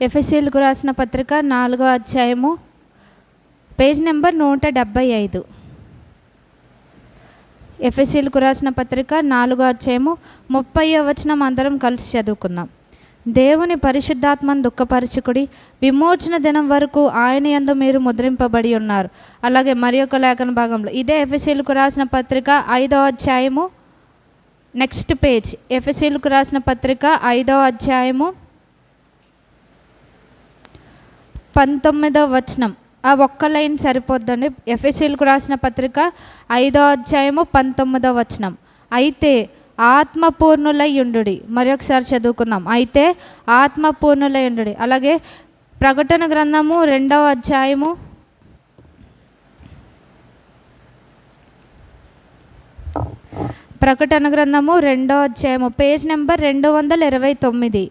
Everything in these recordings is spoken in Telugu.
ఎఫెసీయులకు రాసిన పత్రిక 4వ అధ్యాయము పేజ్ నెంబర్ 175. ఎఫెసీయులకు రాసిన పత్రిక 4వ అధ్యాయము 30వ వచనం అందరం కలిసి చదువుకుందాం. దేవుని పరిశుద్ధాత్మను దుఃఖపరచుకుడి, విమోచన దినం వరకు ఆయన యందు మీరు ముద్రింపబడి ఉన్నారు. అలాగే మరి ఒక లేఖన భాగంలో ఇదే ఎఫెసీయులకు రాసిన పత్రిక 5వ అధ్యాయము నెక్స్ట్ పేజ్, ఎఫెసీయులకు రాసిన పత్రిక 5వ అధ్యాయము 19వ వచనం. ఆ ఒక్క లైన్ సరిపోద్దండి. ఎఫెసీయులకు రాసిన పత్రిక 5వ అధ్యాయము 19వ వచనం. అయితే ఆత్మపూర్ణులై యుండుడి. మరొకసారి చదువుకుందాం. అయితే ఆత్మపూర్ణులై యుండుడి. అలాగే ప్రకటన గ్రంథము 2వ అధ్యాయము ప్రకటన గ్రంథము 2వ అధ్యాయము పేజ్ నెంబర్ 229.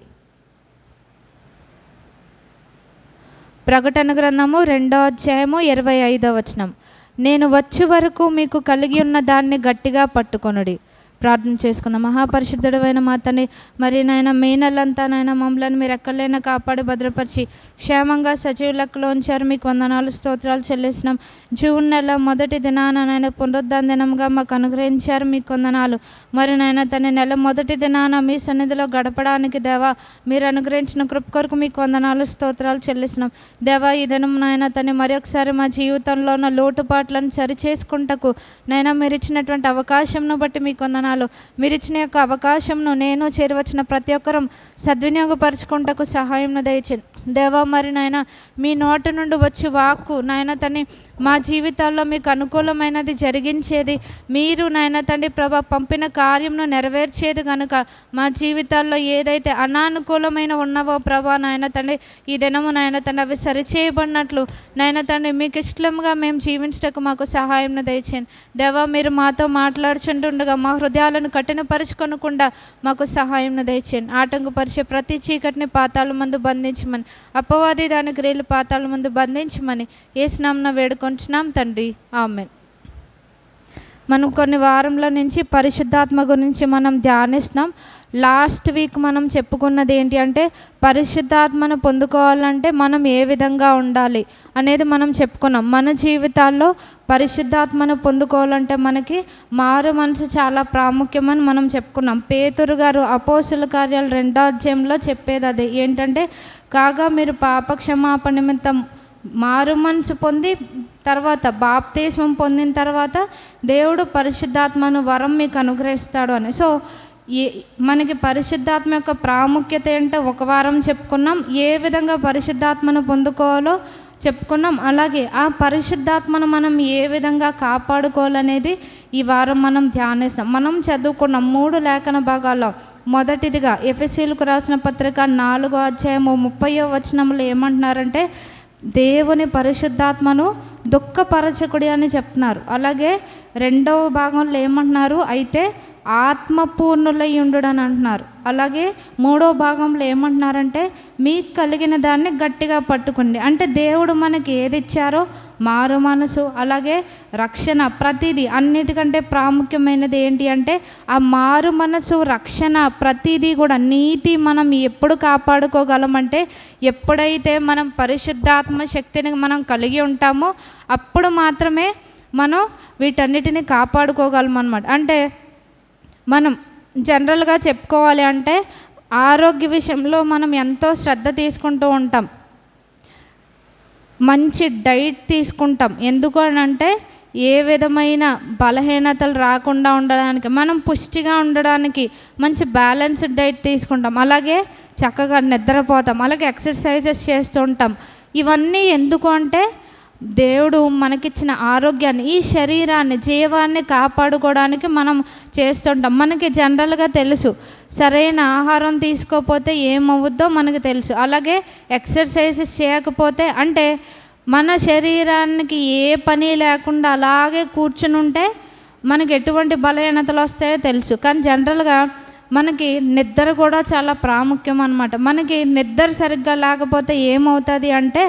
ప్రకటన గ్రంథము 2వ అధ్యాయము 25వ వచనం. నేను వచ్చే వరకు మీకు కలిగి ఉన్న దాన్ని గట్టిగా పట్టుకొనుడి. ప్రార్థన చేసుకుందాం. మహాపరిశుద్ధుడైన మా తండ్రి, మరి నాయన మే నెలంతా నాయన మమ్మల్ని మీరు ఎక్కడైనా కాపాడి భద్రపరిచి క్షేమంగా సజీవ లెక్కలో ఉంచారు. మీకు వందనాలు స్తోత్రాలు చెల్లిస్తున్నాం. జూన్ నెల మొదటి దినాన నాయన పునరుద్ధాన దినంగా మాకు అనుగ్రహించారు. మీకు వందనాలు. మరి నాయన తన నెల మొదటి దినాన మీ సన్నిధిలో గడపడానికి దేవా మీరు అనుగ్రహించిన కృప కొరకు మీకు వందనాలు స్తోత్రాలు చెల్లిస్తున్నాం. దేవా ఈ దినం నాయన తను మరి ఒకసారి మా జీవితంలో ఉన్న లోటుపాట్లను సరిచేసుకుంటకు నైనా మీరు ఇచ్చినటువంటి అవకాశంను బట్టి మీకు వందనాలు. మీరు ఇచ్చిన యొక్క అవకాశంను నేను చేరవచ్చిన ప్రతి ఒక్కరం సద్వినియోగపరచుకుంటకు సహాయం దయచేయండి దేవా. మరి నాయన మీ నోట నుండి వచ్చి వాక్కు నాయన తండ్రి మా జీవితాల్లో మీకు అనుకూలమైనది జరిగించేది, మీరు నాయన తండ్రి ప్రభా పంపిన కార్యంను నెరవేర్చేది కనుక మా జీవితాల్లో ఏదైతే అనానుకూలమైన ఉన్నవో ప్రభా నాయన తండ్రి ఈ దినము నాయన తండ్రి అవి సరిచేయబడినట్లు నాయన తండ్రి మీకు ఇష్టంగా మేము జీవించటకు మాకు సహాయం దయచేయండి దేవా. మీరు మాతో మాట్లాడుచుంటుండగా మా హృదయాలను కఠినపరుచుకొనకుండా మాకు సహాయం దయచేయండి. ఆటంకపరిచే ప్రతి చీకటిని పాతాళ మందు బంధించమని, అపవాది దాని క్రియలు పాతాళ ముందు బంధించమని యేసు నామమున వేడుకొంచున్నాం తండ్రి, ఆమేన్. మనం కొన్ని వారంల నుంచి పరిశుద్ధాత్మ గురించి మనం ధ్యానిస్తున్నాం. లాస్ట్ వీక్ మనం చెప్పుకున్నది ఏంటి అంటే పరిశుద్ధాత్మను పొందుకోవాలంటే మనం ఏ విధంగా ఉండాలి అనేది మనం చెప్పుకున్నాం. మన జీవితాల్లో పరిశుద్ధాత్మను పొందుకోవాలంటే మనకి మారు మనసు చాలా ప్రాముఖ్యమని మనం చెప్పుకున్నాం. పేతురు గారు అపోస్తుల కార్యాలు 2వ అధ్యాయంలో చెప్పేది అదే ఏంటంటే, కాగా మీరు పాపక్షమాపణ నిమిత్తం మారు మనసు పొంది తర్వాత బాప్తిస్మం పొందిన తర్వాత దేవుడు పరిశుద్ధాత్మను వరం మీకు అనుగ్రహిస్తాడు అని. సో మనకి పరిశుద్ధాత్మ యొక్క ప్రాముఖ్యత ఏంటో ఒక వారం చెప్పుకున్నాం. ఏ విధంగా పరిశుద్ధాత్మను పొందుకోవాలో చెప్పుకున్నాం. అలాగే ఆ పరిశుద్ధాత్మను మనం ఏ విధంగా కాపాడుకోవాలనేది ఈ వారం మనం ధ్యానిస్తాం. మనం చదువుకున్నాం 3 లేఖన భాగాల్లో. మొదటిదిగా ఎఫెసీయులకు రాసిన పత్రిక 4వ అధ్యాయము 30వ వచనంలో ఏమంటున్నారంటే దేవుని పరిశుద్ధాత్మను దుఃఖపరచకుడి అని చెప్తున్నారు. అలాగే 2వ భాగంలో ఏమంటున్నారు, అయితే ఆత్మపూర్ణులై ఉండుడు అని అంటున్నారు. అలాగే 3వ భాగంలో ఏమంటున్నారంటే మీకు కలిగిన దాన్ని గట్టిగా పట్టుకోండి. అంటే దేవుడు మనకి ఏది ఇచ్చారో మారు మనసు అలాగే రక్షణ ప్రతిదీ, అన్నిటికంటే ప్రాముఖ్యమైనది ఏంటి అంటే ఆ మారు మనసు రక్షణ ప్రతిదీ కూడా నీతి మనం ఎప్పుడు కాపాడుకోగలమంటే ఎప్పుడైతే మనం పరిశుద్ధాత్మ శక్తిని మనం కలిగి ఉంటామో అప్పుడు మాత్రమే మనం వీటన్నిటిని కాపాడుకోగలం అన్నమాట. అంటే మనం జనరల్గా చెప్పుకోవాలి అంటే ఆరోగ్య విషయంలో మనం ఎంతో శ్రద్ధ తీసుకుంటూ ఉంటాం, మంచి డైట్ తీసుకుంటాం. ఎందుకు అని అంటే ఏ విధమైన బలహీనతలు రాకుండా ఉండడానికి, మనం పుష్టిగా ఉండడానికి మంచి బ్యాలెన్స్డ్ డైట్ తీసుకుంటాం. అలాగే చక్కగా నిద్రపోతాం, అలాగే ఎక్సర్సైజెస్ చేస్తూ ఉంటాం. ఇవన్నీ ఎందుకు అంటే దేవుడు మనకిచ్చిన ఆరోగ్యాన్ని, ఈ శరీరాన్ని, జీవాన్ని కాపాడుకోవడానికి మనం చేస్తుంటాం. మనకి జనరల్గా తెలుసు సరైన ఆహారం తీసుకోకపోతే ఏమవుద్దో మనకు తెలుసు. అలాగే ఎక్సర్సైజెస్ చేయకపోతే అంటే మన శరీరానికి ఏ పని లేకుండా అలాగే కూర్చుని ఉంటే మనకి ఎటువంటి బలహీనతలు వస్తాయో తెలుసు. కానీ జనరల్గా మనకి నిద్ర కూడా చాలా ప్రాముఖ్యం అన్నమాట. మనకి నిద్ర సరిగ్గా లేకపోతే ఏమవుతుంది అంటే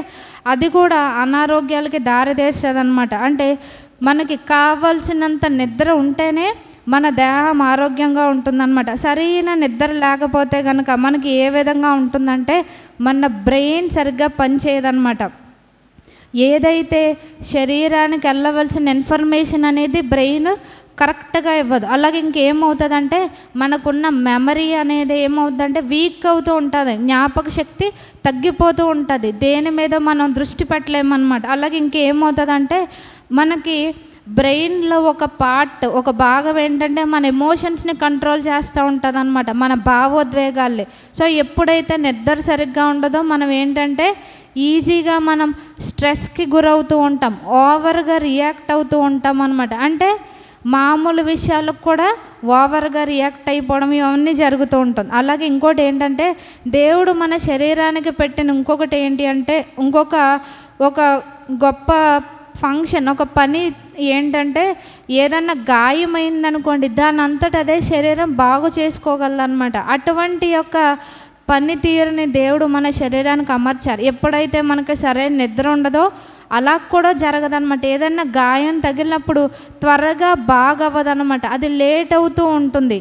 అది కూడా అనారోగ్యాలకి దారితీస్తుంది అన్నమాట. అంటే మనకి కావాల్సినంత నిద్ర ఉంటేనే మన దేహం ఆరోగ్యంగా ఉంటుందన్నమాట. సరైన నిద్ర లేకపోతే కనుక మనకి ఏ విధంగా ఉంటుందంటే మన బ్రెయిన్ సరిగ్గా పనిచేయదన్నమాట. ఏదైతే శరీరానికి వెళ్ళవలసిన ఇన్ఫర్మేషన్ అనేది బ్రెయిన్ కరెక్ట్గా ఇవ్వదు. అలాగే ఇంకేమవుతుందంటే మనకున్న మెమరీ అనేది ఏమవుతుందంటే వీక్ అవుతూ ఉంటుంది, జ్ఞాపక శక్తి తగ్గిపోతూ ఉంటుంది, దేని మీద మనం దృష్టి పెట్టలేమన్నమాట. అలాగే ఇంకేమవుతుందంటే మనకి బ్రెయిన్లో ఒక భాగం ఏంటంటే మన ఎమోషన్స్ని కంట్రోల్ చేస్తూ ఉంటుంది అనమాట, మన భావోద్వేగాల్ని. సో ఎప్పుడైతే నిద్ర సరిగ్గా ఉండదో మనం ఏంటంటే ఈజీగా మనం స్ట్రెస్కి గురవుతూ ఉంటాం, ఓవర్గా రియాక్ట్ అవుతూ ఉంటాం అనమాట. అంటే మామూలు విషయాలకు కూడా ఓవర్గా రియాక్ట్ అయిపోవడం ఇవన్నీ జరుగుతూ ఉంటుంది. అలాగే ఇంకోటి ఏంటంటే దేవుడు మన శరీరానికి పెట్టిన ఇంకొకటి ఏంటి అంటే ఒక గొప్ప ఫంక్షన్, ఒక పని ఏంటంటే ఏదన్నా గాయమైందనుకోండి దాని అంతటా అదే శరీరం బాగు చేసుకోగలదన్నమాట. అటువంటి యొక్క పనితీరుని దేవుడు మన శరీరానికి అమర్చారు. ఎప్పుడైతే మనకి సరైన నిద్ర ఉండదో అలా కూడా జరగదన్నమాట. ఏదన్నా గాయం తగిలినప్పుడు త్వరగా బాగవ్వదన్నమాట, అది లేట్ అవుతూ ఉంటుంది.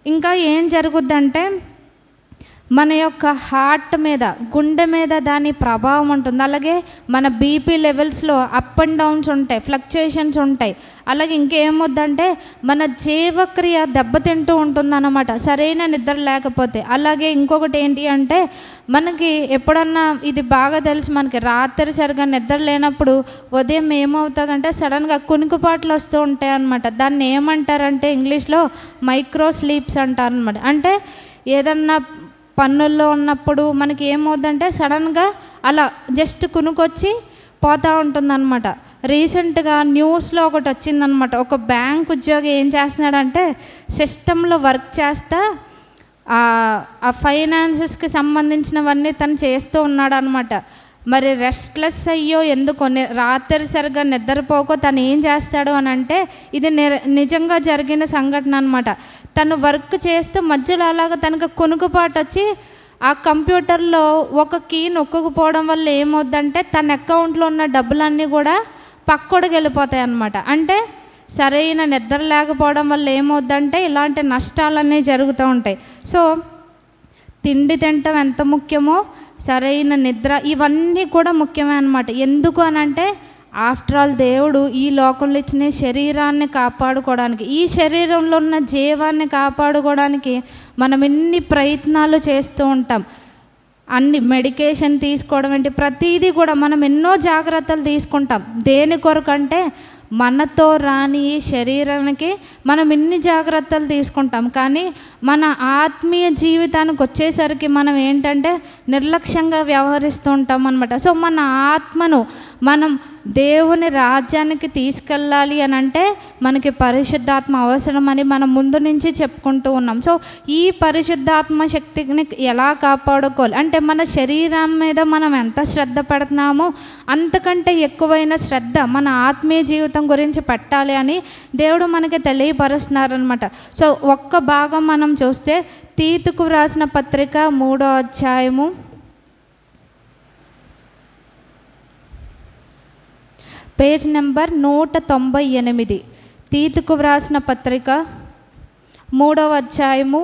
ఇంకా ఏం జరుగుద్దంటే మన యొక్క హార్ట్ మీద, గుండె మీద దాని ప్రభావం ఉంటుంది. అలాగే మన బీపీ లెవెల్స్లో అప్ అండ్ డౌన్స్ ఉంటాయి, ఫ్లక్చుయేషన్స్ ఉంటాయి. అలాగే ఇంకేమొద్దంటే మన జీవక్రియ దెబ్బతింటూ ఉంటుందన్నమాట సరైన నిద్ర లేకపోతే. అలాగే ఇంకొకటి ఏంటి అంటే మనకి ఎప్పుడన్నా ఇది బాగా తెలుసు, మనకి రాత్రి సరిగా నిద్ర లేనప్పుడు ఉదయం ఏమవుతుందంటే సడన్గా కునుకుపాట్లు వస్తూ ఉంటాయి అన్నమాట. దాన్ని ఏమంటారంటే ఇంగ్లీష్లో మైక్రో స్లీప్స్ అంటారనమాట. అంటే ఏదన్నా పన్నుల్లో ఉన్నప్పుడు మనకి ఏమవుతుందంటే సడన్గా అలా జస్ట్ కునుకొచ్చి పోతూ ఉంటుందన్నమాట. రీసెంట్గా న్యూస్లో ఒకటి వచ్చిందనమాట, ఒక బ్యాంక్ ఉద్యోగి ఏం చేస్తున్నాడంటే సిస్టంలో వర్క్ చేస్తా ఆ ఫైనాన్సెస్కి సంబంధించినవన్నీ తను చేస్తూ ఉన్నాడు అనమాట. మరి రెస్ట్లెస్ అయ్యో ఎందుకో రాత్రి సరిగా నిద్రపోకో తను ఏం చేస్తాడు అని అంటే ఇది నిజంగా జరిగిన సంఘటన అనమాట. తను వర్క్ చేస్తూ మధ్యలో అలాగ తనకు కునుకుపాటు వచ్చి ఆ కంప్యూటర్లో ఒక కీ నొక్కుకుపోవడం వల్ల ఏమవుద్దంటే తన అకౌంట్లో ఉన్న డబ్బులన్నీ కూడా పక్కడికి వెళ్ళిపోతాయి అన్నమాట. అంటే సరైన నిద్ర లేకపోవడం వల్ల ఏమవుద్దంటే ఇలాంటి నష్టాలన్నీ జరుగుతూ ఉంటాయి. సో తిండి తినటం ఎంత ముఖ్యమో సరైన నిద్ర ఇవన్నీ కూడా ముఖ్యమే అన్నమాట. ఎందుకు అనంటే ఆఫ్టర్ ఆల్ దేవుడు ఈ లోకంలో ఇచ్చిన శరీరాన్ని కాపాడుకోవడానికి, ఈ శరీరంలో ఉన్న జీవాన్ని కాపాడుకోవడానికి మనం ఎన్ని ప్రయత్నాలు చేస్తూ ఉంటాం. అన్ని మెడికేషన్ తీసుకోవడం ఏంటి ప్రతిదీ కూడా మనం ఎన్నో జాగ్రత్తలు తీసుకుంటాం. దేని కొరకంటే మనతో రాని ఈ శరీరానికి మనం ఇన్ని జాగ్రత్తలు తీసుకుంటాం. కానీ మన ఆత్మీయ జీవితానికి వచ్చేసరికి మనం ఏంటంటే నిర్లక్ష్యంగా వ్యవహరిస్తూ ఉంటాం అన్నమాట. సో మన ఆత్మను మనం దేవుని రాజ్యానికి తీసుకెళ్ళాలి అని అంటే మనకి పరిశుద్ధాత్మ అవసరమని మనం ముందు నుంచి చెప్పుకుంటూ ఉన్నాం. సో ఈ పరిశుద్ధాత్మ శక్తిని ఎలా కాపాడుకోవాలి అంటే మన శరీరం మీద మనం ఎంత శ్రద్ధ పెడుతున్నామో అంతకంటే ఎక్కువైన శ్రద్ధ మన ఆత్మీయ జీవితం గురించి పెట్టాలి అని దేవుడు మనకి తెలియపరుస్తున్నారనమాట. సో ఒక్క భాగం మనం చూస్తే తీతుకు వ్రాసిన పత్రిక 3వ అధ్యాయము పేజ్ నెంబర్ 198. తీతుకు వ్రాసిన పత్రిక 3వ అధ్యాయము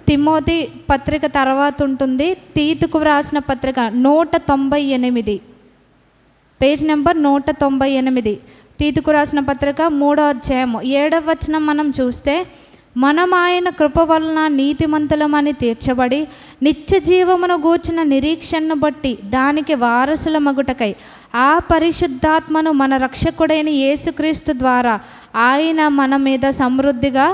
తిమోతి పత్రిక తర్వాత ఉంటుంది. తీతుకు వ్రాసిన పత్రిక 198 పేజ్ నెంబర్ 198. తీతుకు రాసిన పత్రిక 3వ అధ్యాయము 7వ వచనం మనం చూస్తే మనం ఆయన కృప వలన నీతిమంతులమని తీర్చబడి నిత్య జీవమును గూర్చిన నిరీక్షణను బట్టి దానికి వారసుల మగుటకై ఆ పరిశుద్ధాత్మను మన రక్షకుడైన యేసుక్రీస్తు ద్వారా ఆయన మన మీద సమృద్ధిగా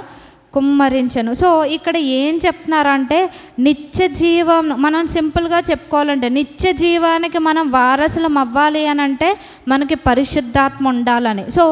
కుమ్మరించను. సో ఇక్కడ ఏం చెప్తున్నారంటే నిత్య జీవం మనం సింపుల్గా చెప్పుకోవాలంటే నిత్య జీవానికి మనం వారసులం అవ్వాలి అని అంటే మనకి పరిశుద్ధాత్మ ఉండాలని. సో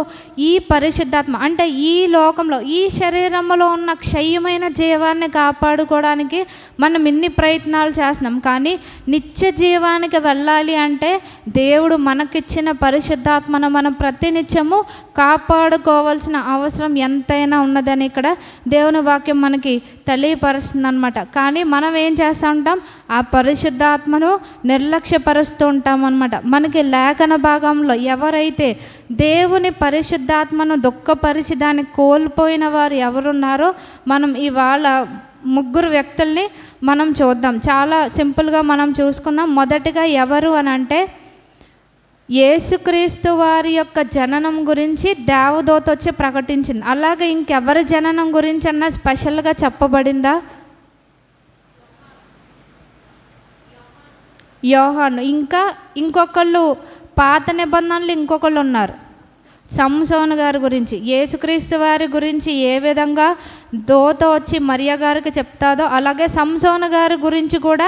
ఈ పరిశుద్ధాత్మ అంటే ఈ లోకంలో ఈ శరీరంలో ఉన్న క్షయమైన జీవాన్ని కాపాడుకోవడానికి మనం ఇన్ని ప్రయత్నాలు చేస్తున్నాం. కానీ నిత్య జీవానికి వెళ్ళాలి అంటే దేవుడు మనకిచ్చిన పరిశుద్ధాత్మను మనం ప్రతినిత్యము కాపాడుకోవాల్సిన అవసరం ఎంతైనా ఉన్నదని ఇక్కడ దేవుని వాక్యం మనకి తెలియపరుస్తుంది అనమాట. కానీ మనం ఏం చేస్తూ ఉంటాం, ఆ పరిశుద్ధాత్మను నిర్లక్ష్యపరుస్తూ ఉంటాం అనమాట. మనకి లేఖన భాగంలో ఎవరైతే దేవుని పరిశుద్ధాత్మను దుఃఖపరిచి దాన్ని కోల్పోయిన వారు ఎవరున్నారో మనం ఇవాళ 3 వ్యక్తుల్ని మనం చూద్దాం. చాలా సింపుల్గా మనం చూసుకుందాం. మొదటిగా ఎవరు అని అంటే, యేసుక్రీస్తు వారి యొక్క జననం గురించి దేవదూత వచ్చి ప్రకటించింది. అలాగే ఇంకెవరి జననం గురించి అన్నా స్పెషల్గా చెప్పబడిందా? యోహాను. ఇంకా ఇంకొకళ్ళు పాత నిబంధనలు ఇంకొకళ్ళు ఉన్నారు, సంసోను గారి గురించి. యేసుక్రీస్తు వారి గురించి ఏ విధంగా దూత వచ్చి మరియ గారికి చెప్తాదో, అలాగే సంసోను గారి గురించి కూడా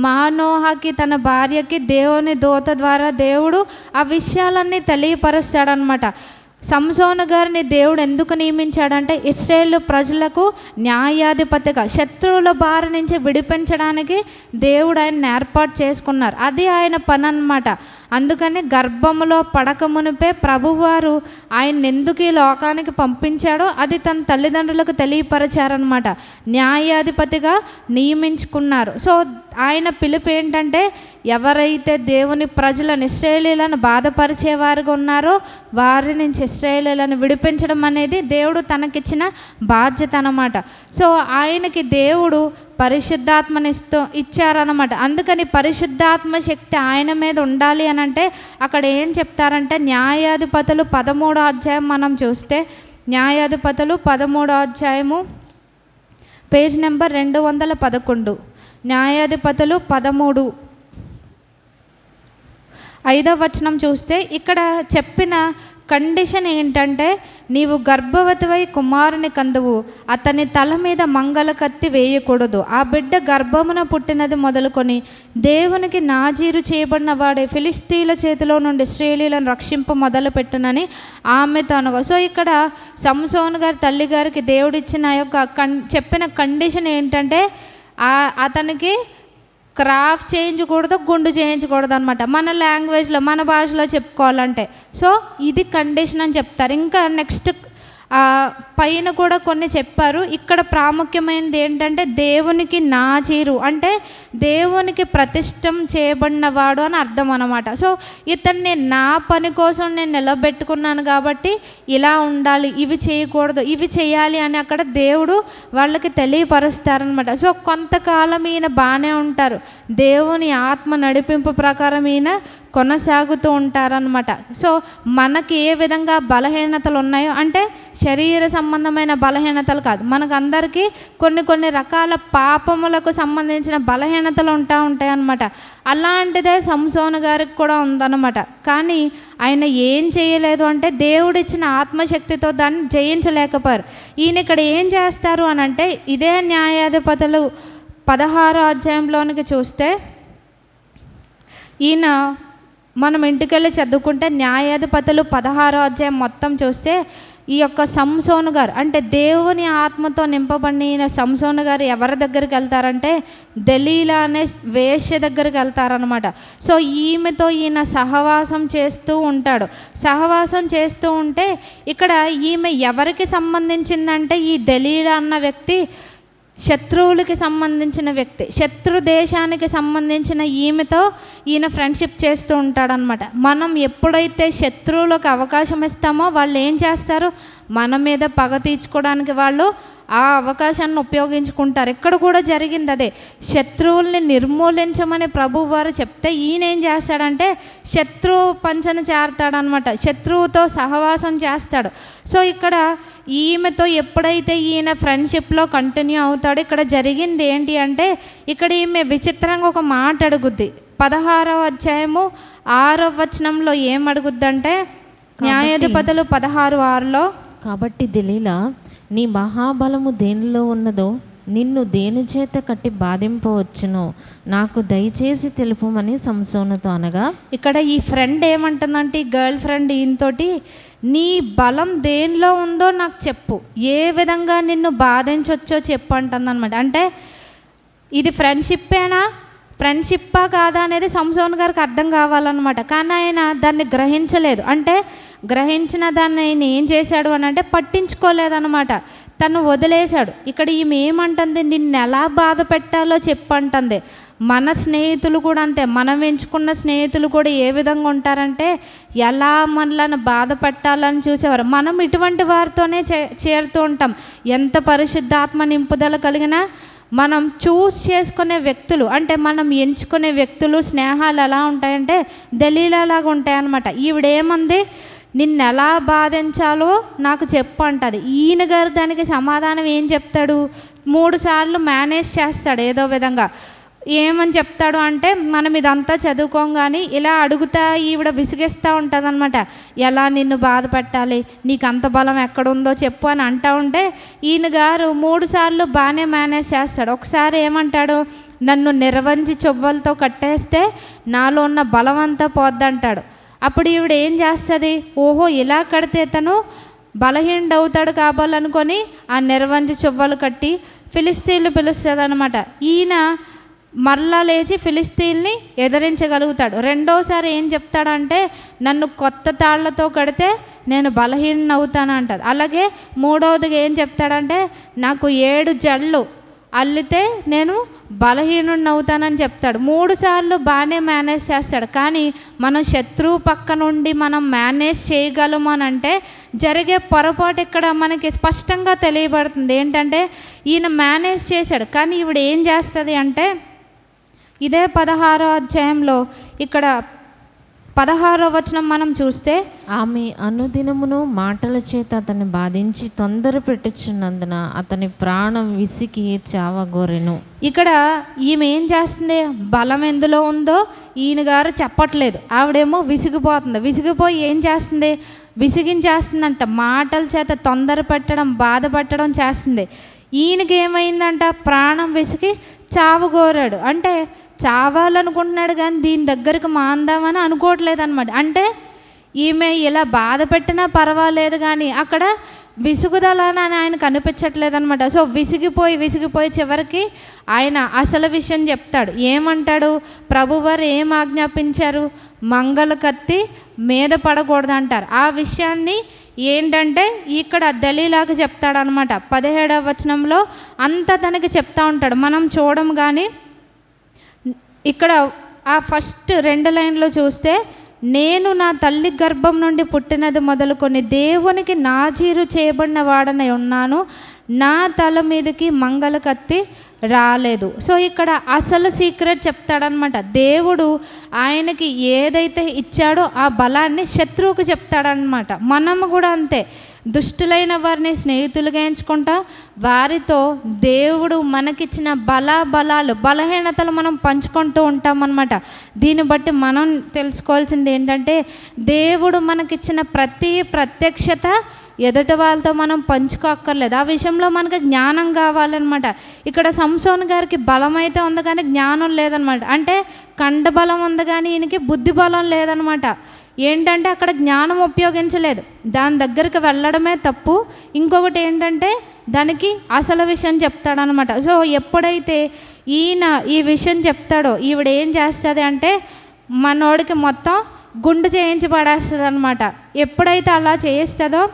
మానోహకి తన భార్యకి దేవుని దూత ద్వారా దేవుడు ఆ విషయాలన్నీ తెలియపరుస్తాడనమాట. సంసోను గారిని దేవుడు ఎందుకు నియమించాడంటే, ఇశ్రాయేలు ప్రజలకు న్యాయాధిపతిగా శత్రువుల బారి నుంచి విడిపించడానికి దేవుడు ఆయన ఏర్పాటు చేసుకున్నారు. అది ఆయన పని అన్నమాట. అందుకని గర్భములో పడక మునిపే ప్రభువారు ఆయన ఎందుకు ఈ లోకానికి పంపించాడో అది తన తల్లిదండ్రులకు తెలియపరిచారనమాట. న్యాయాధిపతిగా నియమించుకున్నారు. సో ఆయన పిలుపు ఏంటంటే, ఎవరైతే దేవుని ప్రజలను ఇశ్రాయేలీలను బాధపరిచేవారుగా ఉన్నారో వారి నుంచి ఇశ్రాయేలీలను విడిపించడం అనేది దేవుడు తనకిచ్చిన బాధ్యత అన్నమాట. సో ఆయనకి దేవుడు పరిశుద్ధాత్మని ఇచ్చారన్నమాట. అందుకని పరిశుద్ధాత్మ శక్తి ఆయన మీద ఉండాలి అని అంటే అక్కడ ఏం చెప్తారంటే, న్యాయాధిపతులు 13వ అధ్యాయం మనం చూస్తే, న్యాయాధిపతులు 13వ అధ్యాయము పేజ్ నెంబర్ 211. న్యాయాధిపతులు 13 5వ వచనం చూస్తే ఇక్కడ చెప్పిన కండిషన్ ఏంటంటే, నీవు గర్భవతివై కుమారుని కందువు, అతని తల మీద మంగళ కత్తి వేయకూడదు, ఆ బిడ్డ గర్భమున పుట్టినది మొదలుకొని దేవునికి నాజీరు చేయబడిన వాడే ఫిలిస్తీన్ల చేతిలో నుండి ఇశ్రాయేలీయులను రక్షింప మొదలుపెట్టునని ఆమెతో అనగా. సో ఇక్కడ సంసోను గారి తల్లి గారికి దేవుడిచ్చిన యొక్క చెప్పిన కండిషన్ ఏంటంటే, అతనికి క్రాఫ్ట్ చేయించకూడదు, గుండు చేయించకూడదు అనమాట. మన లాంగ్వేజ్లో మన భాషలో చెప్పుకోవాలంటే. సో ఇది కండిషన్ అని చెప్తారు. ఇంకా నెక్స్ట్ పైన కూడా కొన్ని చెప్పారు. ఇక్కడ ప్రాముఖ్యమైనది ఏంటంటే, దేవునికి నాజీరు అంటే దేవునికి ప్రతిష్టం చేయబడినవాడు అని అర్థం అన్నమాట. సో ఇతన్ని నా పని కోసం నేను నిలబెట్టుకున్నాను కాబట్టి ఇలా ఉండాలి, ఇవి చేయకూడదు, ఇవి చేయాలి అని అక్కడ దేవుడు వాళ్ళకి తెలియపరుస్తారనమాట. సో కొంతకాలం ఈయన బాగానే ఉంటారు, దేవుని ఆత్మ నడిపింపు ప్రకారం ఈయన కొనసాగుతూ ఉంటారనమాట. సో మనకి ఏ విధంగా బలహీనతలు ఉన్నాయో అంటే శరీర సంబంధమైన బలహీనతలు కాదు, మనకు అందరికీ కొన్ని రకాల పాపములకు సంబంధించిన బలహీనతలు ఉంటాయి అన్నమాట. అలాంటిదే సంసోను గారికి కూడా ఉందన్నమాట. కానీ ఆయన ఏం చేయలేదు అంటే, దేవుడిచ్చిన ఆత్మశక్తితో దాన్ని జయించలేకపోయారు. ఈయన ఇక్కడ ఏం చేస్తారు అని అంటే, ఇదే న్యాయాధిపతులు 16వ అధ్యాయంలోనికి చూస్తే, ఈయన మనం ఇంటికెళ్ళి చదువుకుంటే న్యాయాధిపతులు 16వ అధ్యాయం మొత్తం చూస్తే, ఈ యొక్క సంసోను గారు అంటే దేవుని ఆత్మతో నింపబడిన సంసోను గారు ఎవరి దగ్గరికి వెళ్తారంటే, దలీలా అనే వేశ్య దగ్గరికి వెళ్తారనమాట. సో ఈమెతో ఈయన సహవాసం చేస్తూ ఉంటాడు. సహవాసం చేస్తూ ఉంటే ఇక్కడ ఈమె ఎవరికి సంబంధించిందంటే, ఈ దలీలా అన్న వ్యక్తి శత్రువులకి సంబంధించిన వ్యక్తి, శత్రు దేశానికి సంబంధించిన ఈమెతో ఈయన ఫ్రెండ్షిప్ చేస్తూ ఉంటాడనమాట. మనం ఎప్పుడైతే శత్రువులకు అవకాశం ఇస్తామో వాళ్ళు ఏం చేస్తారు, మన మీద పగ తీర్చుకోవడానికి వాళ్ళు ఆ అవకాశాన్ని ఉపయోగించుకుంటారు. ఇక్కడ కూడా జరిగింది అదే. శత్రువుల్ని నిర్మూలించమని ప్రభువు వారు చెప్తే ఈయన ఏం చేస్తాడంటే శత్రువు పంచన చేరతాడనమాట, శత్రువుతో సహవాసం చేస్తాడు. సో ఇక్కడ ఈమెతో ఎప్పుడైతే ఈయన ఫ్రెండ్షిప్లో కంటిన్యూ అవుతాడో ఇక్కడ జరిగింది ఏంటి అంటే, ఇక్కడ ఈమె విచిత్రంగా ఒక మాట అడుగుద్ది. 16వ అధ్యాయము 6వ వచనంలో ఏం అడుగుద్దంటే, న్యాయాధిపతులు 16:6లో, కాబట్టి దెలీలా, నీ మహాబలము దేనిలో ఉన్నదో నిన్ను దేని చేత కట్టి బాధింపవచ్చునో నాకు దయచేసి తెలుపమని సంసోనుతో అనగా, ఇక్కడ ఈ ఫ్రెండ్ ఏమంటుందంటే, ఈ గర్ల్ ఫ్రెండ్ ఈయనతోటి, నీ బలం దేనిలో ఉందో నాకు చెప్పు, ఏ విధంగా నిన్ను బాధించవచ్చో చెప్పు అంటుందన్నమాట. అంటే ఇది ఫ్రెండ్షిప్పా కాదా అనేది సంసోను గారికి అర్థం కావాలన్నమాట. కానీ ఆయన దాన్ని గ్రహించలేదు. అంటే గ్రహించిన దాన్ని ఆయన ఏం చేశాడు అని అంటే పట్టించుకోలేదన్నమాట, తను వదిలేశాడు. ఇక్కడ ఈమె ఏమంటుంది, నిన్ను ఎలా బాధ పెట్టాలో చెప్పంటుంది. మన స్నేహితులు కూడా అంతే, మనం ఎంచుకున్న స్నేహితులు కూడా ఏ విధంగా ఉంటారంటే ఎలా మనలను బాధ పెట్టాలని చూసేవారు. మనం ఇటువంటి వారితోనే చేరుతూ ఉంటాం. ఎంత పరిశుద్ధాత్మ నింపుదల కలిగిన మనం చూస్ చేసుకునే వ్యక్తులు, అంటే మనం ఎంచుకునే వ్యక్తులు స్నేహాలు ఎలా ఉంటాయంటే దలీలాలాగా ఉంటాయన్నమాట. ఈవిడేమంది, నిన్ను ఎలా బాధించాలో నాకు చెప్పు అంటది. ఈయన గారు దానికి సమాధానం ఏం చెప్తాడు, 3 సార్లు మేనేజ్ చేస్తాడు ఏదో విధంగా. ఏమని చెప్తాడు అంటే, మనం ఇదంతా చదువుకోగానే ఇలా అడుగుతా ఈవిడ విసిగిస్తూ ఉంటుంది అనమాట. ఎలా నిన్ను బాధ పెట్టాలి, నీకు అంత బలం ఎక్కడుందో చెప్పు అని అంటూ ఉంటే ఈయన గారు 3 సార్లు బాగానే మేనేజ్ చేస్తాడు. ఒకసారి ఏమంటాడు, నన్ను నిర్వంచి చువ్వలతో కట్టేస్తే నాలో ఉన్న బలం అంతా పోద్దంటాడు. అప్పుడు ఈవిడ ఏం చేస్తుంది, ఓహో ఇలా కడితే తను బలహీనుడు అవుతాడు కావాలనుకొని ఆ నిర్వంచి చువ్వలు కట్టి ఫిలిస్తీన్లు పిలుస్తుంది అనమాట. ఈయన మరలా లేచి ఫిలిస్తీన్ని ఎదిరించగలుగుతాడు. రెండోసారి ఏం చెప్తాడంటే, నన్ను కొత్త తాళ్లతో కడితే నేను బలహీన అవుతాను అంటాడు. అలాగే మూడవదిగా ఏం చెప్తాడంటే, నాకు 7 జళ్ళు అల్లితే నేను బలహీనుడిని అవుతానని చెప్తాడు. 3 సార్లు బాగానే మేనేజ్ చేస్తాడు. కానీ మనం శత్రువు పక్క నుండి మనం మేనేజ్ చేయగలము అని అంటే జరిగే పొరపాటు ఇక్కడ మనకి స్పష్టంగా తెలియబడుతుంది. ఏంటంటే ఈయన మేనేజ్ చేశాడు, కానీ ఈవిడ ఏం చేస్తుంది అంటే, ఇదే 16వ అధ్యాయంలో ఇక్కడ 16వ వచనం మనం చూస్తే, ఆమె అనుదినమును మాటల చేత అతన్ని బాధించి తొందర పెట్టుచున్నందున అతని ప్రాణం విసికి చావగోరెను. ఇక్కడ ఈమె ఏం చేస్తుంది, బలం ఎందులో ఉందో ఈయన గారు చెప్పట్లేదు. ఆవిడేమో విసిగిపోతుంది. విసిగిపోయి ఏం చేస్తుంది, విసిగించేస్తుందంట. మాటల చేత తొందర పెట్టడం, బాధ పెట్టడం చేస్తుంది. ఈయనకి ఏమైందంట, ప్రాణం విసిగి చావగోరాడు. అంటే చావాలనుకుంటున్నాడు కానీ దీని దగ్గరికి మాందామని అనుకోవట్లేదు అనమాట. అంటే ఈమె ఇలా బాధ పెట్టినా పర్వాలేదు కానీ అక్కడ విసుగుదలని ఆయనకు అనిపించట్లేదు అనమాట. సో విసిగిపోయి చివరికి ఆయన అసలు విషయం చెప్తాడు. ఏమంటాడు, ప్రభువారు ఏం ఆజ్ఞాపించారు, మంగళ కత్తి మీద పడకూడదు అంటారు. ఆ విషయాన్ని ఏంటంటే ఇక్కడ దలీలాగా చెప్తాడనమాట. 17వ వచనంలో అంతా తనకి చెప్తా ఉంటాడు. మనం చూడం కానీ ఇక్కడ ఆ ఫస్ట్ 2 లైన్లో చూస్తే, నేను నా తల్లి గర్భం నుండి పుట్టినది మొదలుకొని దేవునికి నాజీరు చేయబడిన వాడనై ఉన్నాను, నా తల మీదకి మంగళ కత్తి రాలేదు. సో ఇక్కడ అసలు సీక్రెట్ చెప్తాడనమాట. దేవుడు ఆయనకి ఏదైతే ఇచ్చాడో ఆ బలాన్ని శత్రువుకు చెప్తాడనమాట. మనము కూడా అంతే, దుష్టులైన వారిని స్నేహితులుగా ఎంచుకుంటాం, వారితో దేవుడు మనకిచ్చిన బలాలు బలహీనతలు మనం పంచుకుంటూ ఉంటాం అన్నమాట. దీన్ని బట్టి మనం తెలుసుకోవాల్సింది ఏంటంటే, దేవుడు మనకిచ్చిన ప్రతి ప్రత్యక్షత ఎదుటి వాళ్ళతో మనం పంచుకోక్కర్లేదు. ఆ విషయంలో మనకు జ్ఞానం కావాలన్నమాట. ఇక్కడ సంసోన్ గారికి బలం అయితే ఉంది కానీ జ్ఞానం లేదనమాట. అంటే కండబలం ఉంది కానీ ఈయనకి బుద్ధి బలం లేదనమాట. ఏంటంటే అక్కడ జ్ఞానం ఉపయోగించలేదు, దాని దగ్గరికి వెళ్ళడమే తప్పు. ఇంకొకటి ఏంటంటే దానికి అసలు విషయం చెప్తాడనమాట. సో ఎప్పుడైతే ఈయన ఈ విషయం చెప్తాడో ఈవిడ ఏం చేస్తుంది అంటే మనోడికి మొత్తం గుండు చేయించి పడేస్తుంది అనమాట. ఎప్పుడైతే అలా చేయిస్తుందో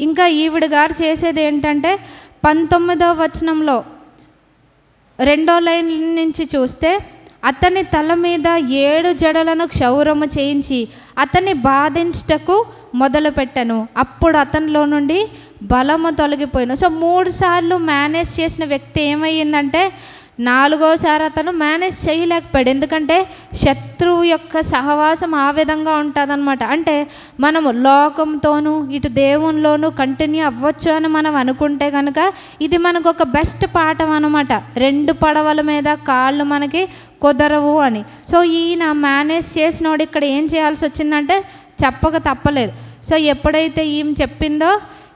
ఇంకా ఈవిడ గారు చేసేది ఏంటంటే 19వ వచనంలో 2వ లైన్ నుంచి చూస్తే, అతని తల మీద 7 జడలను క్షౌరము చేయించి అతన్ని బాధించుటకు మొదలుపెట్టను, అప్పుడు అతనిలో నుండి బలము తొలగిపోయాను. సో 3 సార్లు మేనేజ్ చేసిన వ్యక్తి ఏమయ్యిందంటే 4వసారి అతను మేనేజ్ చేయలేకపోయాడు. ఎందుకంటే శత్రువు యొక్క సహవాసం ఆ విధంగా ఉంటుందన్నమాట. అంటే మనము లోకంతోనూ ఇటు దేవునిలోనూ కంటిన్యూ అవ్వచ్చు అని మనం అనుకుంటే కనుక ఇది మనకు ఒక బెస్ట్ పాఠం అనమాట. 2 పడవల మీద కాళ్ళు మనకి కుదరవు అని. సో ఈయన మేనేజ్ చేసినోడు ఇక్కడ ఏం చేయాల్సి వచ్చిందంటే చెప్పక తప్పలేదు. సో ఎప్పుడైతే ఈమె చెప్పిందో